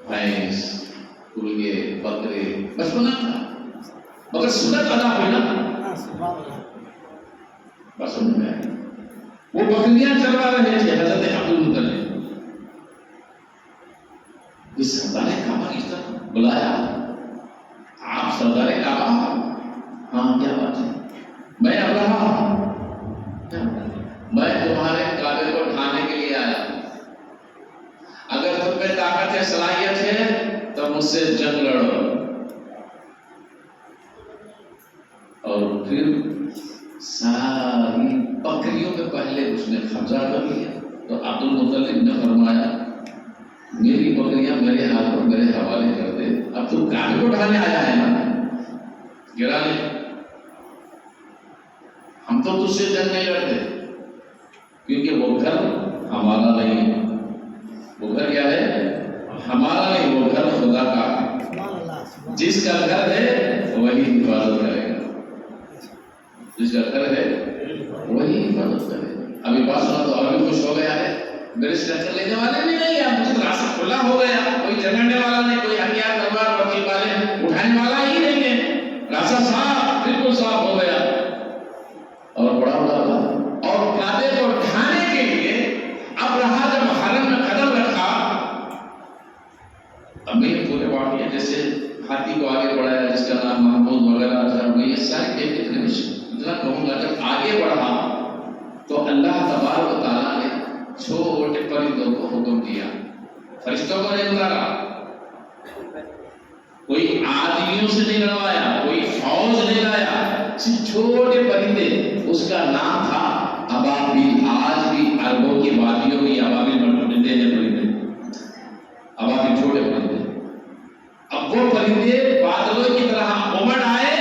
بھینس، مرغے، بکرے، بچپنا تھا، مگر سنت ادا ہوئی نا. بس سمجھ میں آئی. وہ بکریاں چروا رہے تھے حضرت عبد المطلب یہ سردار کعبہ اس طرح بلایا آپ سردار کعبہ ہاں کیا بات ہے میں ابراہیم میں تمہارے کعبے کو ڈھانے کے لیے آیا اگر تم میں طاقت ہے صلاحیت ہے تو مجھ سے جنگ لڑو اور پھر ساری بکریوں میں پہلے اس نے قبضہ کر لیا تو عبد المطلب نے فرمایا میری بکریاں میرے ہاتھ پر میرے حوالے کر دے اب تو کعبے کو ڈھانے آیا ہے نا گرانے ہم تو تجھ سے جنگ نہیں لڑتے کیونکہ وہ گھر ہمارا نہیں ہے وہ گھر کیا ہے ہمارا نہیں وہ گھر خدا کا جس کا گھر ہے وہی حفاظت کرے گا جس کا گھر ہے وہی حفاظت کرے گا ابھی بات سنا تو اور بھی خوش ہو گیا ہے میرے سے ٹکر لینے والے بھی نہیں ہے مجھے راستہ کھلا ہو گیا کوئی جگڑنے والا نہیں کوئی ہتھیار تلوار وکیل والے اٹھانے والا ہی نہیں ہے راستہ صاف بالکل صاف ہو گیا اور بڑا بڑا اور کعبے کو ڈھانے کے لیے اب رہا جب حرم میں قدم رکھا امیر پورے واقعہ جیسے ہاتھی کو آگے بڑھایا جس کا نام محمود وغیرہ تھا میں یہ ساری دیکھ کے اتنا کہوں گا جب آگے بڑھا تو اللہ تبارک و تعالیٰ نے چھوٹے پرندوں کو حکم دیا فرشتوں کو نہیں اتارا کوئی آدمیوں سے نہیں لڑوایا کوئی فوج نہیں لایا چھوٹے پرندے اس کا نام تھا ابابیل آج بھی عربوں کی وادیوں میں ابابیل پرندے ہیں پرندے ابابیل چھوٹے پرندے اب وہ پرندے بادلوں کی طرح امڑ آئے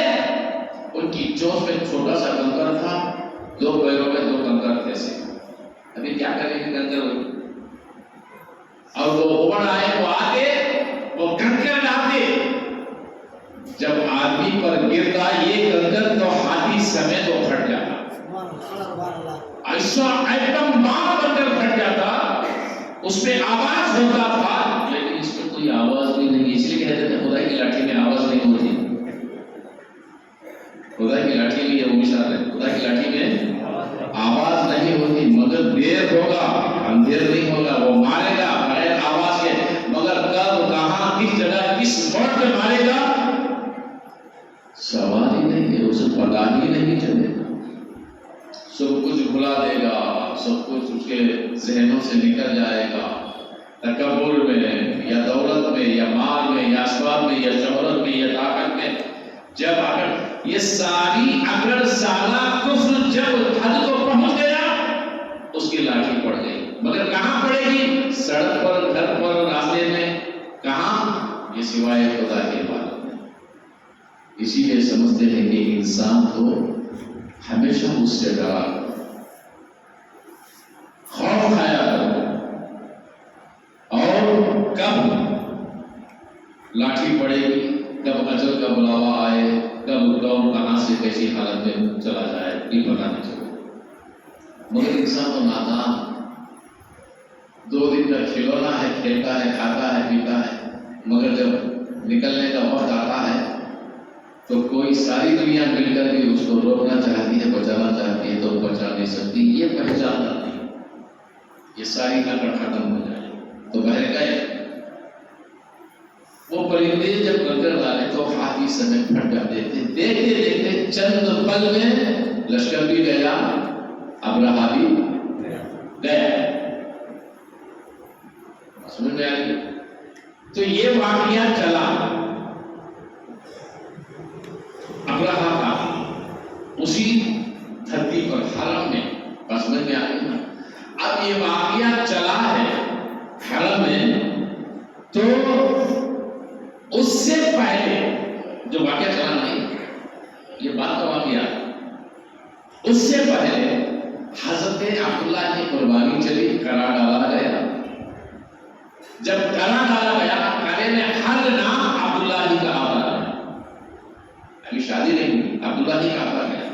ان کی چونچ میں چھوٹا سا کنکر تھا دو پیروں میں دو کنکر تھے سے ابھی کیا کریں گے کنکر اور وہ امڑ آئے وہ آتے وہ کنکر ڈالتے جب آدمی پر گرتا یہ کنکر تو ہاتھی سمیت وہ پھٹ جاتا ایسا ایٹم بام کنکر پھٹ جاتا اس میں آواز ہوتا تھا لیکن اس میں کوئی آواز بھی نہیں اس لیے کہتے تھے خدا کی لاٹھی میں آواز نہیں ہوتی خدا کی لاٹھی میں یہ وہ مثال ہے خدا کی لاٹھی میں آواز نہیں ہوتی مگر دیر ہوگا اندھیر نہیں ہوگا وہ مارے گا بغیر آواز کے مگر کب کہاں کس جگہ کس وقت پہ مارے گا سوال ہی نہیں ہے اسے پتا ہی نہیں چلے گا سب کچھ بھلا دے گا سب کچھ اس کے ذہنوں سے نکل جائے گا تکبر میں یا دولت میں یا مال میں یا اسباب میں یا شہرت میں یا طاقت میں جب اگر یہ ساری اگر سالہ کفر جب حد کو پہنچ گیا اس کی لاٹھی پڑ گئی مگر کہاں پڑے گی سڑک پر گھر پر راستے میں کہاں یہ سوائے خدا کی عبادت میں اسی لیے سمجھتے ہیں کہ انسان کو ہمیشہ اس سے ڈرا خوف کھایا کرو اور کب لاٹھی پڑے گی کب اجل کا بلاوا آئے کب کون کہاں سے کیسی حالت میں چلا جائے یہ پتہ نہیں چلے مگر انسان تو نادان 2 دن کا کھلونا ہے کھیلتا ہے کھاتا ہے پیتا ہے مگر جب نکلنے کا وقت آتا ہے تو کوئی ساری دنیا مل کر بھی اس کو روکنا چاہتی ہے بچانا چاہتی ہے تو بچا نہیں سکتی یہ پہچان نہیں یہ ساری اکڑ ختم ہو جائے تو بہر گئے وہ پرندے جب کنکر ڈالے تو ہاتھی سمیت پھٹ جاتے تھے دیکھتے دیکھتے چند پل میں لشکر بھی گیا ابرہا بھی گیا سمجھ میں آئی تو یہ واقعہ چلا ابرہا کا اسی دھرتی پر حرم میں بس میں آ گئی نا اب یہ واقعہ چلا ہے حرم میں تو اس سے پہلے جو واقعہ چلا نہیں یہ بات کا واقعہ اس سے پہلے حضرت عبداللہ کی قربانی چلی کرا ڈالا گیا جب کرا ڈالا گیا کرے میں ہر نام عبداللہ ہی کا آتا ہے ابھی شادی نہیں ہوئی عبداللہ ہی کا آتا گیا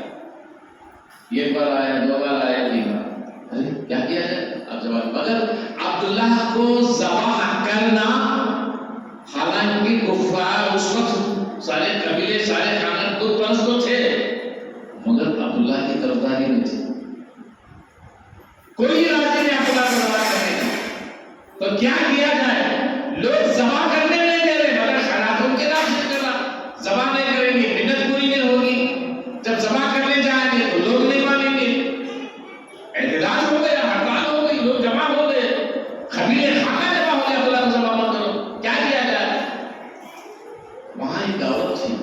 یہ بار آیا 2 بار آیا 3 بار کیا کیا جائے اب جواب مگر عبداللہ کو ذبح کرنا حالانکہ کفار اس وقت سارے قبیلے سارے خاندان بت پرست تو تھے مگر عبداللہ کی طرفداری نہیں تھی کوئی راضی نہیں عبداللہ کو ذبح کرنے کا. تو کیا کیا جائے؟ لوگ ذبح کرنے نہیں دے رہے مگر خیرات ان کے نام سے کرنا. ذبح نہیں کریں گے منت پوری نہیں ہوگی. جب ذبح کرنے جائیں گے تو لوگ نہیں مانیں گے. احتجاج ہو گیا, ہڑتال ہو گئی, لوگ جمع ہو گئے, قبیلے خانہ جمع ہو گیا, عبداللہ کو ذبح مت کرو. کیا کیا جائے؟ وہاں ایک دعوت تھی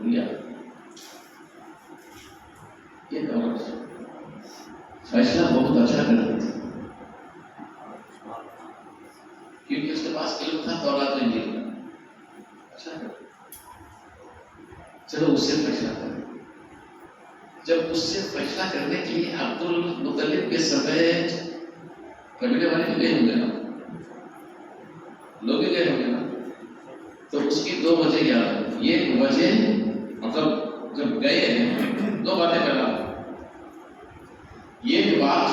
دنیا, یہ دعوت تھی. فیصلہ بہت اچھا کرتی تھی کیونکہ اس کے پاس علم تھا تورات میں نہیں. اچھا کرتی, چلو اس سے فیصلہ کریں. جب اس سے فیصلہ کرنے کے لیے عبد المطلب کے سمے قبیلے والے بھی گئے ہوں گے نا, لوگ بھی گئے ہوں گے نا, تو اس کی دو وجہ یاد ہے. یہ وجہ مطلب جب گئے ہیں دو باتیں کرنا. یہ بات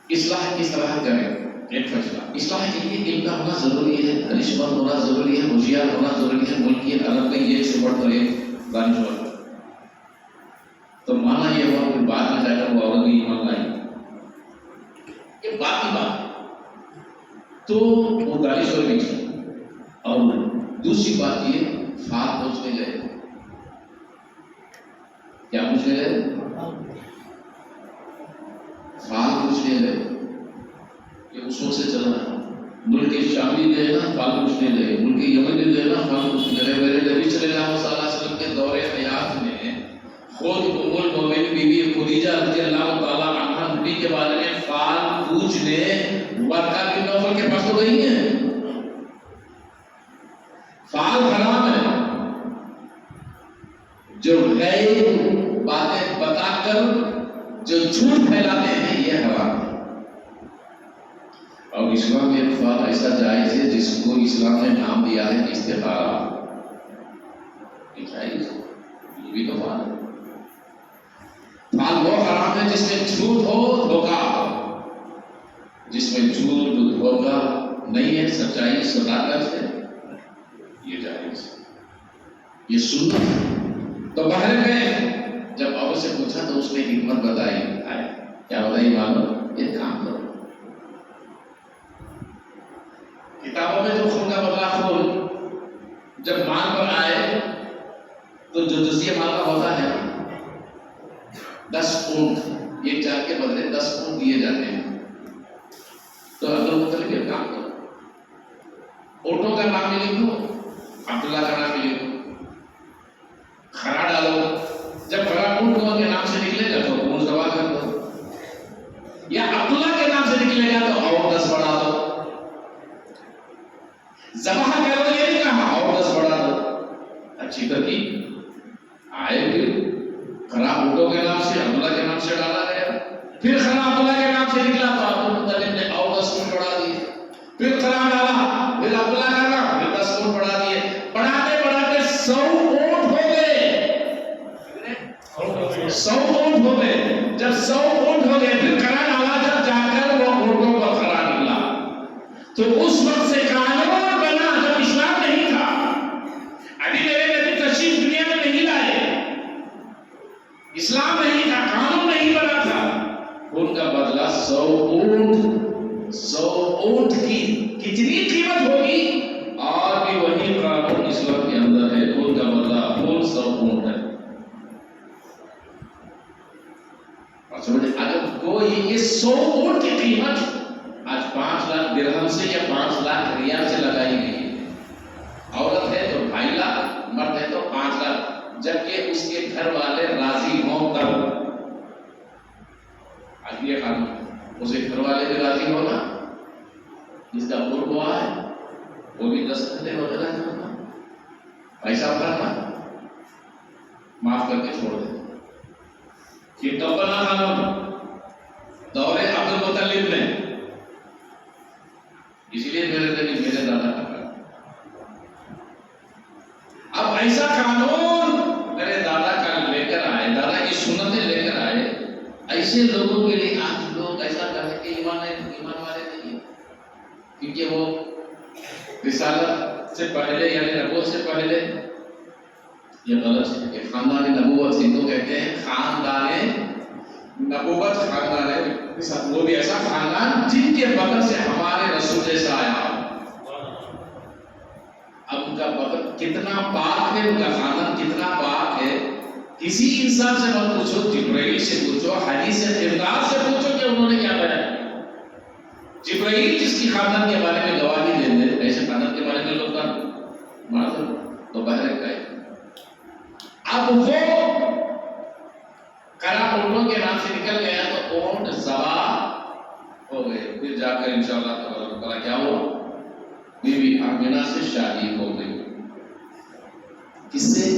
اصلاح کس طرح کریں, ایک فیصلہ. اصلاح کے لیے علم کا ہونا ضروری ہے, دانشور ہونا ضروری ہے, ہوشیار ہونا ضروری ہے. ملکیت عرب میں یہ سے بڑھ کر ایک دانشور. تو مانا یہ ہوا کہ بعد میں جا کر وہ عورت بھی ایمان لائی, یہ بات کی بات. تو وہ دانشور بھی تھی. اور دوسری بات یہ فات پوچھنے گئے. کیا پوچھنے گئے؟ فال پوچھنے گئے. یہ اس وقت سے چل رہا ہے. ملک شامی گئے نا فال پوچھنے گئے, ملک یمن گئے نا فال پوچھنے گئے. میرے نبی صلی اللہ علیہ وسلم کے دور حیات میں خود ام المومنین بی بی خدیجہ رضی اللہ تعالیٰ عنہا نبی کے بارے میں فال پوچھنے ورقہ بن نوفل کے پاس تو گئی ہیں. فال حرام ہے. جو غیر باتیں بتا کر جو جھوٹ پھیلاتے ہیں یہ حرام ہے. اور اسلام میں ایک فال ایسا جائز ہے جس کو اسلام نے نام دیا ہے استخارہ. یہ بھی تو فال ہے. فال وہ حرام ہے جس میں جھوٹ ہو دھوکہ ہو. جس میں جھوٹ دھوکہ نہیں ہے, سچائی صداقت ہے, یہ جائز ہے, یہ سنت ہے. تو باہر گئے, جب عورت سے پوچھا تو اس نے حکمت بتائی. کیا بتائی معلوم؟ ایک کام کرو, کتابوں میں جو خون کا بدلہ خون جب مال پر آئے تو جو جزیہ مال کا ہوتا ہے 10 اونٹ, ایک جان کے بدلے 10 اونٹ دیے جاتے ہیں. تو عبد المطلب ایک کام کرو, اونٹوں کا نام بھی لکھو, عبداللہ کا نام بھی لکھو, کھڑا ڈالو. جب کھڑا اونٹوں کے نام سے نکلے گا تو اونٹ ذبح کر دو, یا عبداللہ کے نام سے نکلے گا تو اور 10 بڑھا دو. ذبح کرو یہ نہیں کہا, اور 10 بڑھا دو. اچھی ترکیب آئے. پھر کھڑا اونٹوں کے نام سے عبداللہ کے نام سے ڈالا گیا. پھر کھڑا عبداللہ کے نام سے نکلا تو عبد المطلب نے اور 10 اونٹ بڑھا دیے. پھر کھڑا ڈالا, پھر عبداللہ کا نام, پھر 10 اونٹ بڑھا دیے. بڑھاتے بڑھاتے 100 اونٹ ہو گئے. 100 اونٹ ہو گئے. جب 100 اونٹ ہو گئے پھر کھڑا ڈالا. جب جا کر وہ اونٹوں پر کھڑا نکلا تو اس وقت سے قانون بنا جب اسلام نہیں تھا. ابھی میرے نبی تشریف دنیا میں نہیں لائے, اسلام نہیں تھا, قانون نہیں بنا تھا. ان کا بدلہ 100 اونٹ. 100 اونٹ کی کتنی قیمت ہوگی؟ اور بھی وہی قانون اسلام کے اندر ہے. ان کا بدلہ 100 اونٹ ہے. اگر کوئی یہ 100 اونٹ کی قیمت آج 5 لاکھ درہم سے یا 5 لاکھ ریال سے لگائی گئی ہے. عورت ہے تو 2.5 لاکھ, مرد ہے تو 5 لاکھ, جبکہ اس کے گھر والے راضی ہوں تب. آج یہ قانون, اس کے گھر والے بھی راضی ہونا, جس کا پور ہوا ہے وہ بھی 10 گھنٹے وغیرہ کرنا, پیسہ بھرنا, معاف کر کے چھوڑ دے. یہ کب بنا قانون؟ دور عبد المطلب میں. اس لیے میرے نبی میرے دادا کا کہا. اب ایسا قانون میرے دادا کا لے کر آئے, دادا کی سنتیں لے کر آئے. ایسے لوگوں کے لیے آج لوگ ایسا کہتے کہ ایمان والے نہیں ہیں, کیونکہ وہ رسالت سے پہلے یعنی نبوت سے پہلے. یہ غلط ہے کہ خاندان نبوت, ہندو کہتے ہیں خاندان نبوت خاندان ہے، وہ بھی ایسا خاندان جن کے بغل سے ہمارے رسول جیسا آیا۔ اب ان کا بغل کتنا پاک ہے، ان کا خاندان کتنا پاک ہے، کسی انسان سے مت پوچھو، جبرائیل سے پوچھو، حدیث کردار سے پوچھو کہ انہوں نے کیا بیان۔ جبرائیل جس کی خاندان کے بارے میں گواہی دے دے، ایسے خاندان کے بارے میں لوگ معذر تو بہر گئے۔ اب وہ کرا اونٹوں کے نام سے نکل گیا تو اونٹ ذبح ہو گئے۔ پھر جا کر انشاءاللہ تعالیٰ کیا ہوا، بی بی آمنہ سے شادی ہو گئی۔ کس سے؟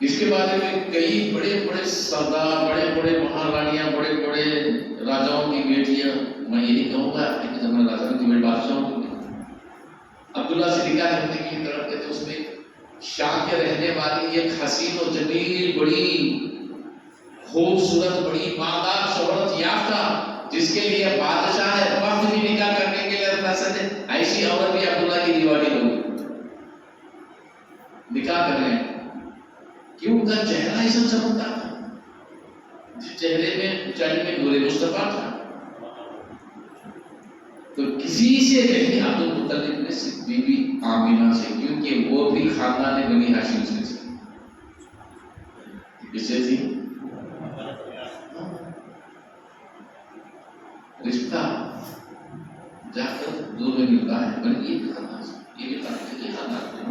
اس کے بارے میں کئی بڑے بڑے سردار، بڑے بڑے مہارانیاں، بڑے بڑے راجاؤں کی بیٹیاں، میں یہ نہیں کہوں گا کہ زمانہ راجاؤں کی بیٹی بادشاہوں کی، عبداللہ سے نکاح کرنے کی طرف تھے، اس میں شام کے رہنے والی ایک حسین و جمیل، بڑی خوبصورت، بڑی مالدار، شہرت یافتہ، جس کے لیے بادشاہ ہے وقت بھی نکاح کرنے کے لیے فیصلے ہے، ایسی عورت بھی عبداللہ کی دیوانی ہوگی نکاح کرنے۔ کیوں؟ ان کا چہرہ ایسا چمکتا تھا، جس چہرے میں اونچائی میں نور مصطفیٰ تھا۔ تو کسی سے نہیں، عبد المطلب نے صرف بی بی آمنہ سے، کیونکہ وہ بھی خاندان بنی ہاشم سے تھی۔ کس سے تھی؟ رشتہ جا کر دور میں ملتا ہے، بلکہ یہ بھی خاندان سے، یہ بھی خاندان سے۔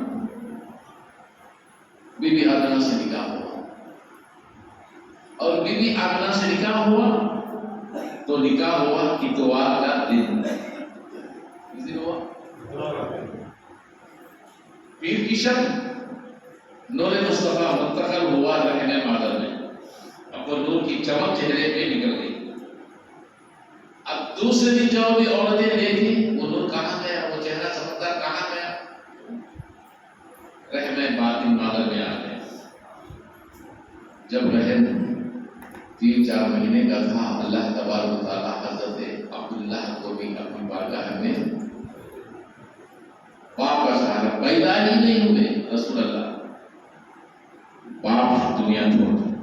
بی بی آمنہ سے نکاح ہوا، اور بی بی آمنہ سے نکاح ہوا تو نکاح ہوا اتوار کا دن۔ کس دن ہوا؟ پیر کی شب، نور مصطفیٰ منتقل ہوا رہنے مادر میں، اب وہ نور کی چمک چہرے پہ نکل گئی۔ اب دوسرے دن جو بھی عورتیں دیکھی، وہ نور کہاں گیا، وہ چہرہ چمکدار کہاں گیا؟ رحم باطن مادر میں آ گئے۔ جب رحم 3-4 مہینے کا تھا، اللہ تبارک و تعالیٰ حضرت عبداللہ کو بھی اپنی بارگاہ میں باپ کا سہارا، پیدا ہی نہیں ہوئے رسول اللہ، باپ دنیا چھوڑ دیا۔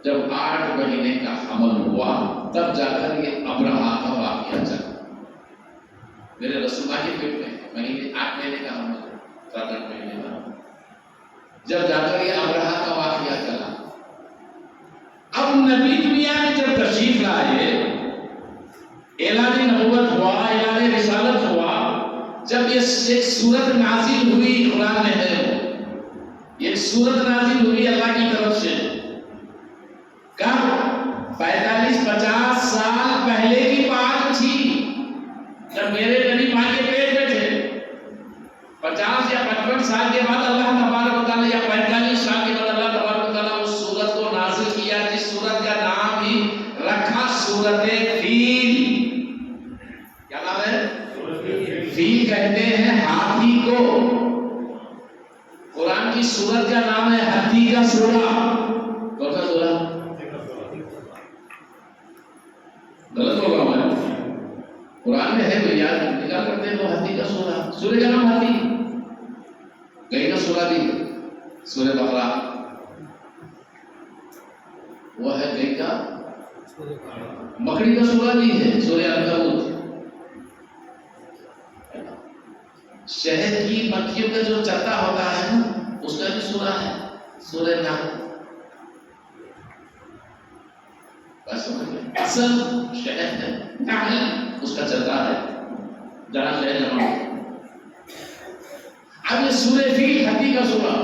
جب 8 مہینے کا حمل ہوا، تب جا کر یہ ابرہہ کا واقعہ چلا۔ میرے رسول اللہ کے پیٹ میں 8 مہینے کا حمل، 7-8 مہینے کا، جب جا کر یہ ابرہہ کا واقعہ چلا۔ اب نبی دنیا میں جب تشریف لائے، اعلان نبوت ہوا، اعلان رسالت ہوا، جب یہ ایک سورت نازل ہوئی، قرآن میں ہے، یہ سورت نازل ہوئی اللہ کی طرف سے، کب؟ 45-50 سال پہلے کی بات تھی، جب میرے نبی ماں کے پیٹ میں تھے۔ 50 یا 55 سال کے بعد اللہ تبارک و تعالیٰ، یا 45 سال کے بعد اللہ تبارک و تعالیٰ اس سورت کو نازل کیا، جس سورت کا نام ہی رکھا سورت فیل۔ کیا نام ہے؟ فیل کہتے ہیں ہاتھی کو۔ قرآن کی سورت کا نام ہے ہاتھی کا سورہ۔ کون سا سورہ؟ غلط ہوگا ہمارا، قرآن میں ہے، تو یاد نکال کرتے ہیں وہ ہاتھی کا سورہ۔ سورہ کا نام ہاتھی، گئی کا سورہ بھی سورہ بقرہ، وہ ہے گئی کا، مکڑی کا سورہ بھی ہے سورہ عنکبوت، شہد کی مکھیوں کا جو چرتا ہوتا ہے نا، اس کا بھی سورہ ہے سورہ نحل۔ اصل شہد ہے، نحل اس کا چرتا ہے، جہاں شہد جمع ہوتا ہے۔ اب یہ سورہ فیل ہاتھی کا سورہ،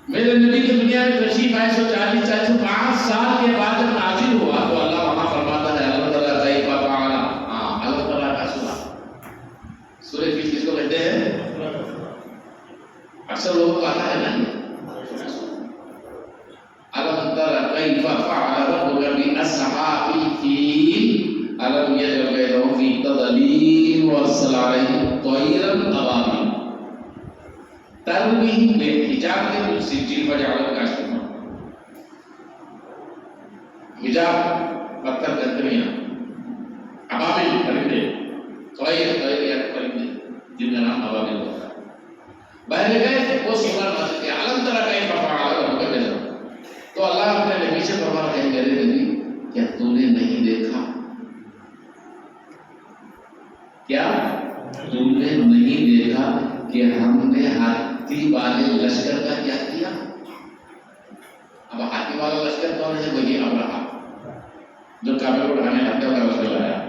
میرے نبی کی دنیا میں تشریف آئے 140-145 سال کے بعد جب نازل ہوا، تو اللہ وہاں فرماتا ہے اللہ تعالیٰ کیف فعل، اللہ تعالیٰ کا سورہ۔ سورہ فیل کس کو کہتے ہیں؟ اکثر لوگوں کو آتا ہے نا، الم تر کیف فعل ربک باصحاب الفیل الم یجعل کیدہم فی تضلیل وارسل علیہم طیرا ابابیل ترمیم بالحجارة من سجیل فجعلهم کعصف مأکول۔ حجاب پتھر کے درمیان، ابابیل پرندے، طیر یا پرندے جن کا نام ابابیل ہوتا ہے۔ بہر گئے وہ سورہ نازل کیا، الم تر کیف فعل سے فرما رہے ہیں میرے نبی کیا تو نے نہیں دیکھا، کیا تو نے نہیں دیکھا کہ ہم نے ہاتھی والے لشکر کا کیا کیا؟ اب ہاتھی والا لشکر کون ہے؟ وہی ابراہیم جو کعبے کو ڈھانے ہتھیار کا لشکر لایا۔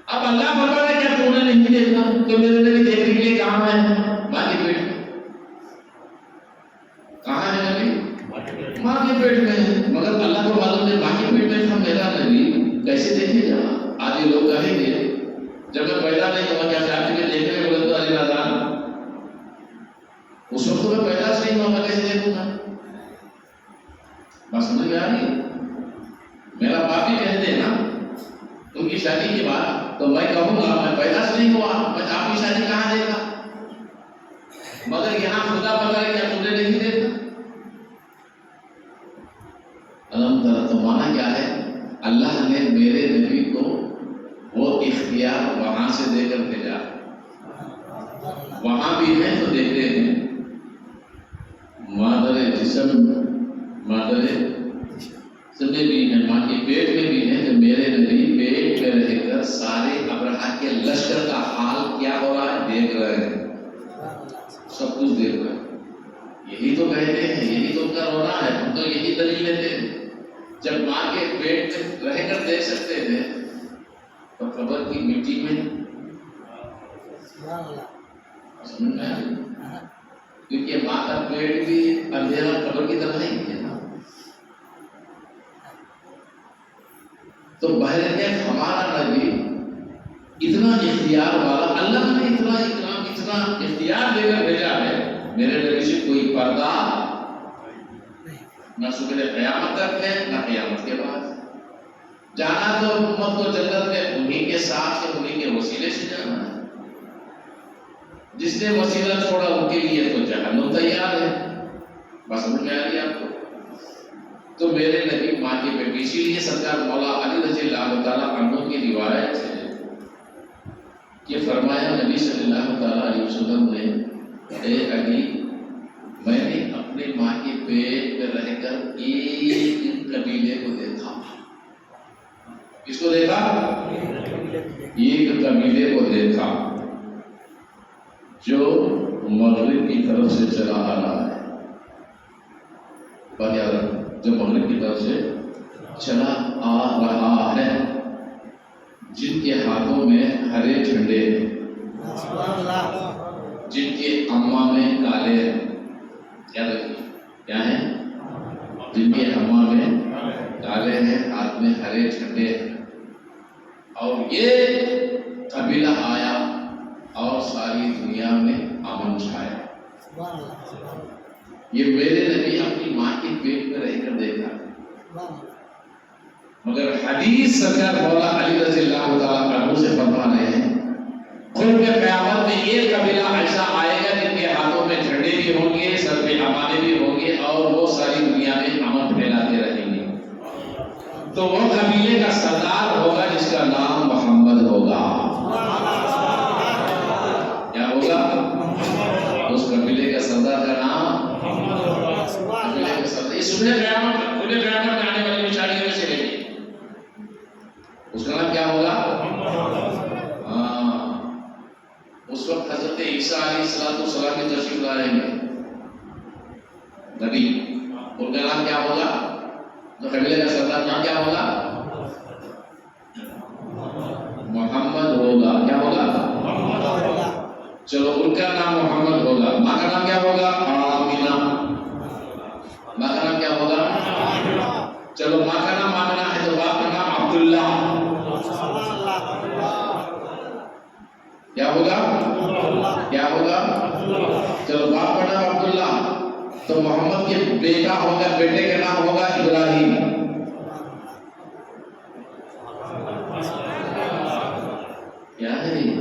اب اللہ فرما رہا ہے کیا تو نے نہیں دیکھا؟ تو میرے نبی دیکھنے کے لیے کہاں ہے؟ ماں کے پیٹ میں۔ کہاں ہے نبی؟ ماں کے پیٹ میں ہے۔ مگر اللہ کو معلوم ہے ماں کے پیٹ میں تھا میرا نبی، کیسے دیکھے گا؟ آدھی لوگ کہیں گے جب میں پیدا نہیں ہوا کیا آپ کے دیکھنے میں بولے تو علی نادان، اس وقت میں پیدا سے نہیں ہوا، میں کیسے دیکھوں گا؟ بات سمجھ میں آ رہی ہے؟ میرا باپ بھی کہہ دے نا ان کی شادی کے بعد تو میں کہوں گا میں پیدا سے نہیں ہوا، میں آپ کی شادی کہاں دیکھا؟ مگر یہاں خدا بتا رہے کیا تم نے نہیں دیکھا؟ الحمد للہ۔ تو مانا کیا ہے؟ اللہ نے میرے نبی کو وہ اختیار وہاں سے دے کر بھیجا، وہاں بھی ہیں تو دیکھتے ہیں مادر جسم میں بھی ہیں، ماں کے پیٹ میں بھی ہیں، تو میرے نبی پیٹ میں رہ کر سارے ابرہا کے لشکر کا حال کیا ہو رہا ہے دیکھ رہے ہیں، سب کچھ دیکھ رہے ہیں۔ یہی تو کہتے ہیں، یہی تو ان کا رونا ہے، ہم تو یہی دلیل لیتے ہیں۔ جب ماں کے پیٹ میں رہ کر دیکھ سکتے تھے تو قبر کی مٹی میں سمجھ میں آئی؟ کیونکہ ماں کا پیٹ بھی اندھیرا قبر کی طرح نہیں ہے نا۔ تو بہرکیف ہمارا نبی اتنا اختیار والا، اللہ نے اتنا اختیار دے کر بھیجا ہے، میرے نبی سے کوئی پردہ نہ صبح قیامت تک ہے نہ قیامت کے بعد۔ جانا تو امت کو جنت میں انہی کے ساتھ سے، انہی کے وسیلے سے جانا ہے۔ جس نے وسیلہ چھوڑا ان کے لیے تو جہنم تیار ہے۔ بس سمجھ میں آ رہی ہے آپ کو؟ تو میرے نبی ماں کے پیٹ، اسی لیے سرکار مولا علی رضی اللہ تعالیٰ عنہ کی روایت ہے کہ فرمایا نبی صلی اللہ تعالیٰ علیہ وسلم نے، اے علی میں نے اپنے ماں کے پیٹ میں رہ کر ایک قبیلے کو دیکھا۔ کس کو دیکھا؟ ایک قبیلے کو دیکھا جو مغرب کی طرف سے چلا آ رہا ہے، جو مغرب کی طرف سے چلا آ رہا ہے، جن کے ہاتھوں میں ہرے جھنڈے ہیں، جن کے اماں میں کالے ہیں، کیا ہیں؟ جن کے اماں میں کالے ہیں، ہاتھ میں ہرے جھنڈے ہیں، اور یہ قبیلہ آیا اور ساری دنیا میں امن چھایا۔ یہ میرے نبی اپنی ماں کے پیٹ میں رہ کر دیکھا۔ مگر حدیث سرکار مولا علی رضی اللہ تعالیٰ عنہ سے فرما رہے ہیں قرب قیامت میں ایک قبیلہ ایسا آئے گا جن کے ہاتھوں میں جھنڈے بھی ہوں گے، سر پہ امانے بھی ہوں گے، اور وہ ساری دنیا میں امن پھیلاتے رہیں گے۔ تو وہ قبیلے کا سردار ہوگا جس کا نام محمد ہوگا۔ کیا ہوگا؟ اس قبیلے کا سردار کا نام قبیلے کا سردار۔ اس صبح قیامت میں آنے والی نشانیوں میں سے ہے، اس کا نام کیا ہوگا؟ اس وقت حضرت عیسیٰ علیہ السلام کی تشریف لا رہے ہیں نبی، ان کا نام کیا ہوگا؟ تو قبیلے کا سردار نام کیا ہوگا؟ محمد ہوگا۔ کیا ہوگا؟ چلو ان کا نام محمد ہوگا، ماں کا نام کیا ہوگا؟ آمینہ۔ ماں کا نام کیا ہوگا؟ چلو ماں کا نام آمینہ ہے تو باپ کا نام عبداللہ۔ کیا ہوگا؟ کیا ہوگا؟ چلو باپ کا نام عبداللہ تو محمد کے بیٹا ہوگا، بیٹے کا نام ہوگا ابراہیم۔ کیا ہے یہ؟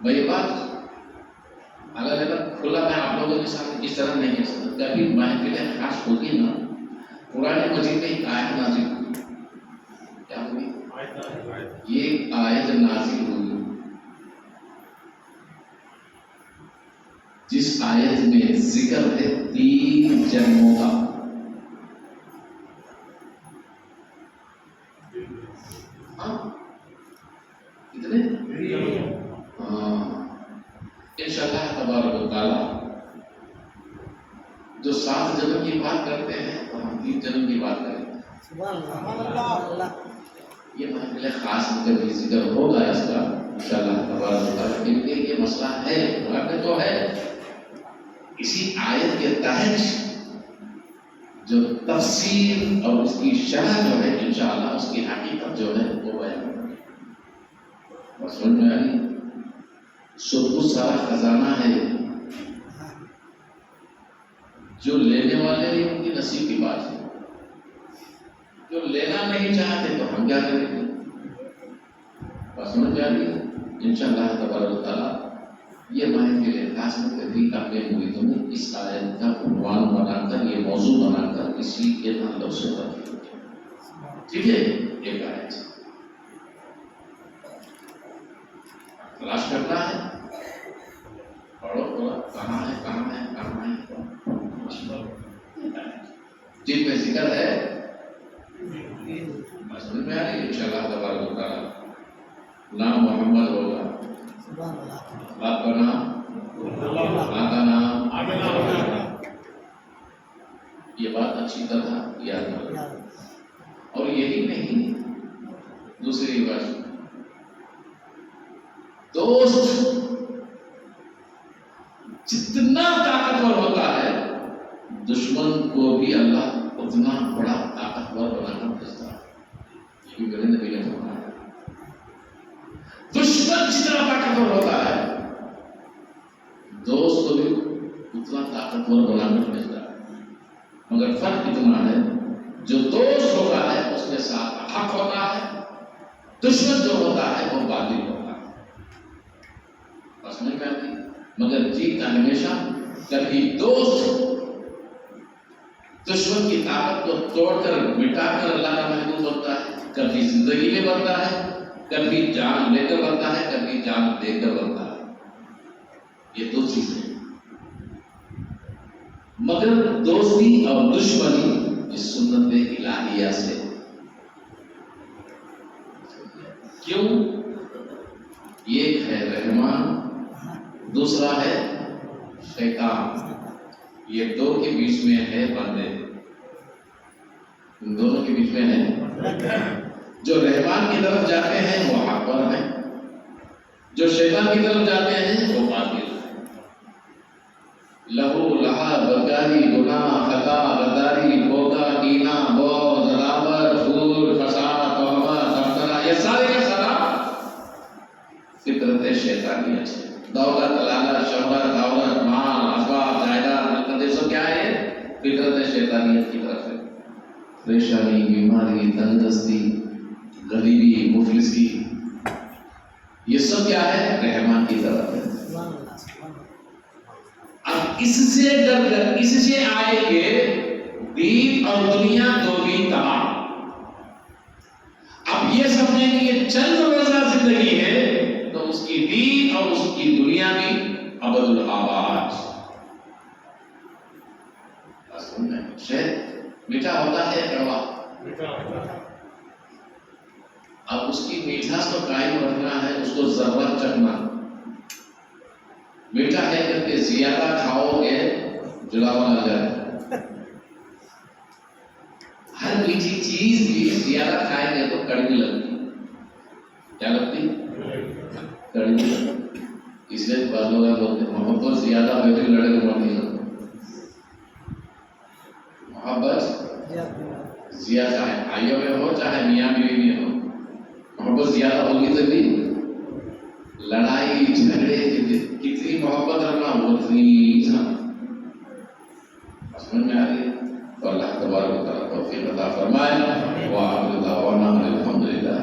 میں یہ بات اگر کھلا میں آپ لوگوں کے ساتھ اس طرح نہیں کہہ سکتا، کبھی محفلیں خاص ہوگی نا، قرآن مجید میں ایک آیت نازل ہوئی۔ کیا ہوئی؟ یہ آیت نازل ہوئی جس آیت میں ذکر ہے 3 جنموں کا، کتنے؟ انشاءاللہ تبارک و تعالی جو 7 جنم کی بات کرتے ہیں تو ہم 3 جنم کی بات کریں گے. سبحان اللہ. یہ محفل خاص میں کبھی ذکر ہوگا اس کا انشاءاللہ تبارک و تعالی، کیونکہ یہ مسئلہ ہے واقع تو ہے. اسی آیت کے تحت جو تفسیر اور اس کی شرح جو ہے انشاءاللہ اس کی حقیقت جو ہے وہ بیان ہوگی. بس سمجھ میں آئی؟ سب کچھ سارا خزانہ ہے، جو لینے والے ہیں ان کی نصیب کی بات ہے، جو لینا نہیں چاہتے تو ہم کیا کریں گے. بس سمجھ میں آئی؟ انشاءاللہ تبارک و تعالی یہ محفل خاص میں کبھی اپنے مریدوں میں اس آیت کا عنوان بنا کر، یہ موضوع بنا کر اسی کے تعلق سے بات، ٹھیک ہے. ایک آیت تلاش کرنا ہے، پڑھو تھوڑا، کہاں ہے کہاں ہے کہاں ہے، جن میں ذکر ہے مسجد میں آ رہی. انشاءاللہ تبارک و تعالی نام محمد ہوگا، باپ کا نام، ماں کا نام، یہ بات اچھی طرح یاد رکھو. اور یہی نہیں، دوسری بات، دوست جتنا طاقتور ہوتا ہے دشمن کو بھی اللہ اتنا بڑا طاقتور بنا کر بھیجتا ہے. یہ بھی میرے نبی نے فرمایا. دشمن جتنا طاقتور ہوتا ہے دوست کو بھی اتنا طاقتور بنا کر بھیجتا ہے. مگر فرق اتنا ہے، جو دوست ہوتا ہے اس کے ساتھ حق ہوتا ہے، دشمن جو ہوتا ہے وہ باطل ہوتا ہے. بس نہیں کہتی. مگر جیتا ہمیشہ کبھی دوست دشمن کی طاقت کو توڑ کر مٹا کر اللہ کا محبوب بنتا ہے، کبھی زندگی میں بنتا ہے، کبھی جان لے کر بنتا ہے، کبھی جان دے کر بنتا ہے. یہ 2 چیزیں. مگر دوستی اور دشمنی اس سنت الہیہ سے. کیوں؟ ایک ہے رحمان، دوسرا ہے شیطان. یہ 2 کے بیچ میں ہے بندے، ان دونوں کے بیچ میں ہے. جو رحمان کی طرف جاتے ہیں وہ حق پر ہیں، جو شیطان کی طرف جاتے ہیں وہ باطل ہیں. لہو لہا بدکاری گناہ خطا غداری دھوکہ کینہ بغض عداوت جھوٹ فساد تہمت افسانہ، یہ سارے کا سارا فطرت شیطانیہ ہے. دولت لالچ شہرت عورت مال اسباب جائیداد یہ سب کیا ہے؟ فطرت شیطانیت کی طرف ہے. پریشانی، بیماری، تندرستی، غریبی، مفلسی، یہ سب کیا ہے؟ رحمان کی طرف ہے. اب اس سے ڈر کر اس سے آئے کہ دین اور دنیا دونوں تباہ. اب یہ سمجھیں کہ یہ چند روزہ زندگی ہے تو اس کی دین اور اس کی دنیا بھی ابد الآباد. شہد میٹھا ہوتا ہے کڑوا، اب اس کی میٹھاس کو قائم رکھنا ہے، اس کو ذرہ چکھنا. میٹھا ہے کر کے زیادہ کھاؤ گے جلاوا لگ جائے. ہر میٹھی چیز بھی زیادہ کھائیں گے تو کڑوی لگتی. کیا لگتی؟ کڑوی. اس لیے بعض لوگ بولتے ہیں محبت زیادہ بیٹے لڑے کو نہیں لگتا. محبت زیادہ چاہے بھائیوں میں ہو چاہے میاں بیوی میں ہو، محبت زیادہ ہوگی تو بھی لڑائی جھگڑے کتنی محبت رکھنا وہ اتنی سمجھ میں آ رہی ہے. تو اللہ تبارک و تعالیٰ توفیق عطا فرمائے. وآخر دعوانا الحمدللہ.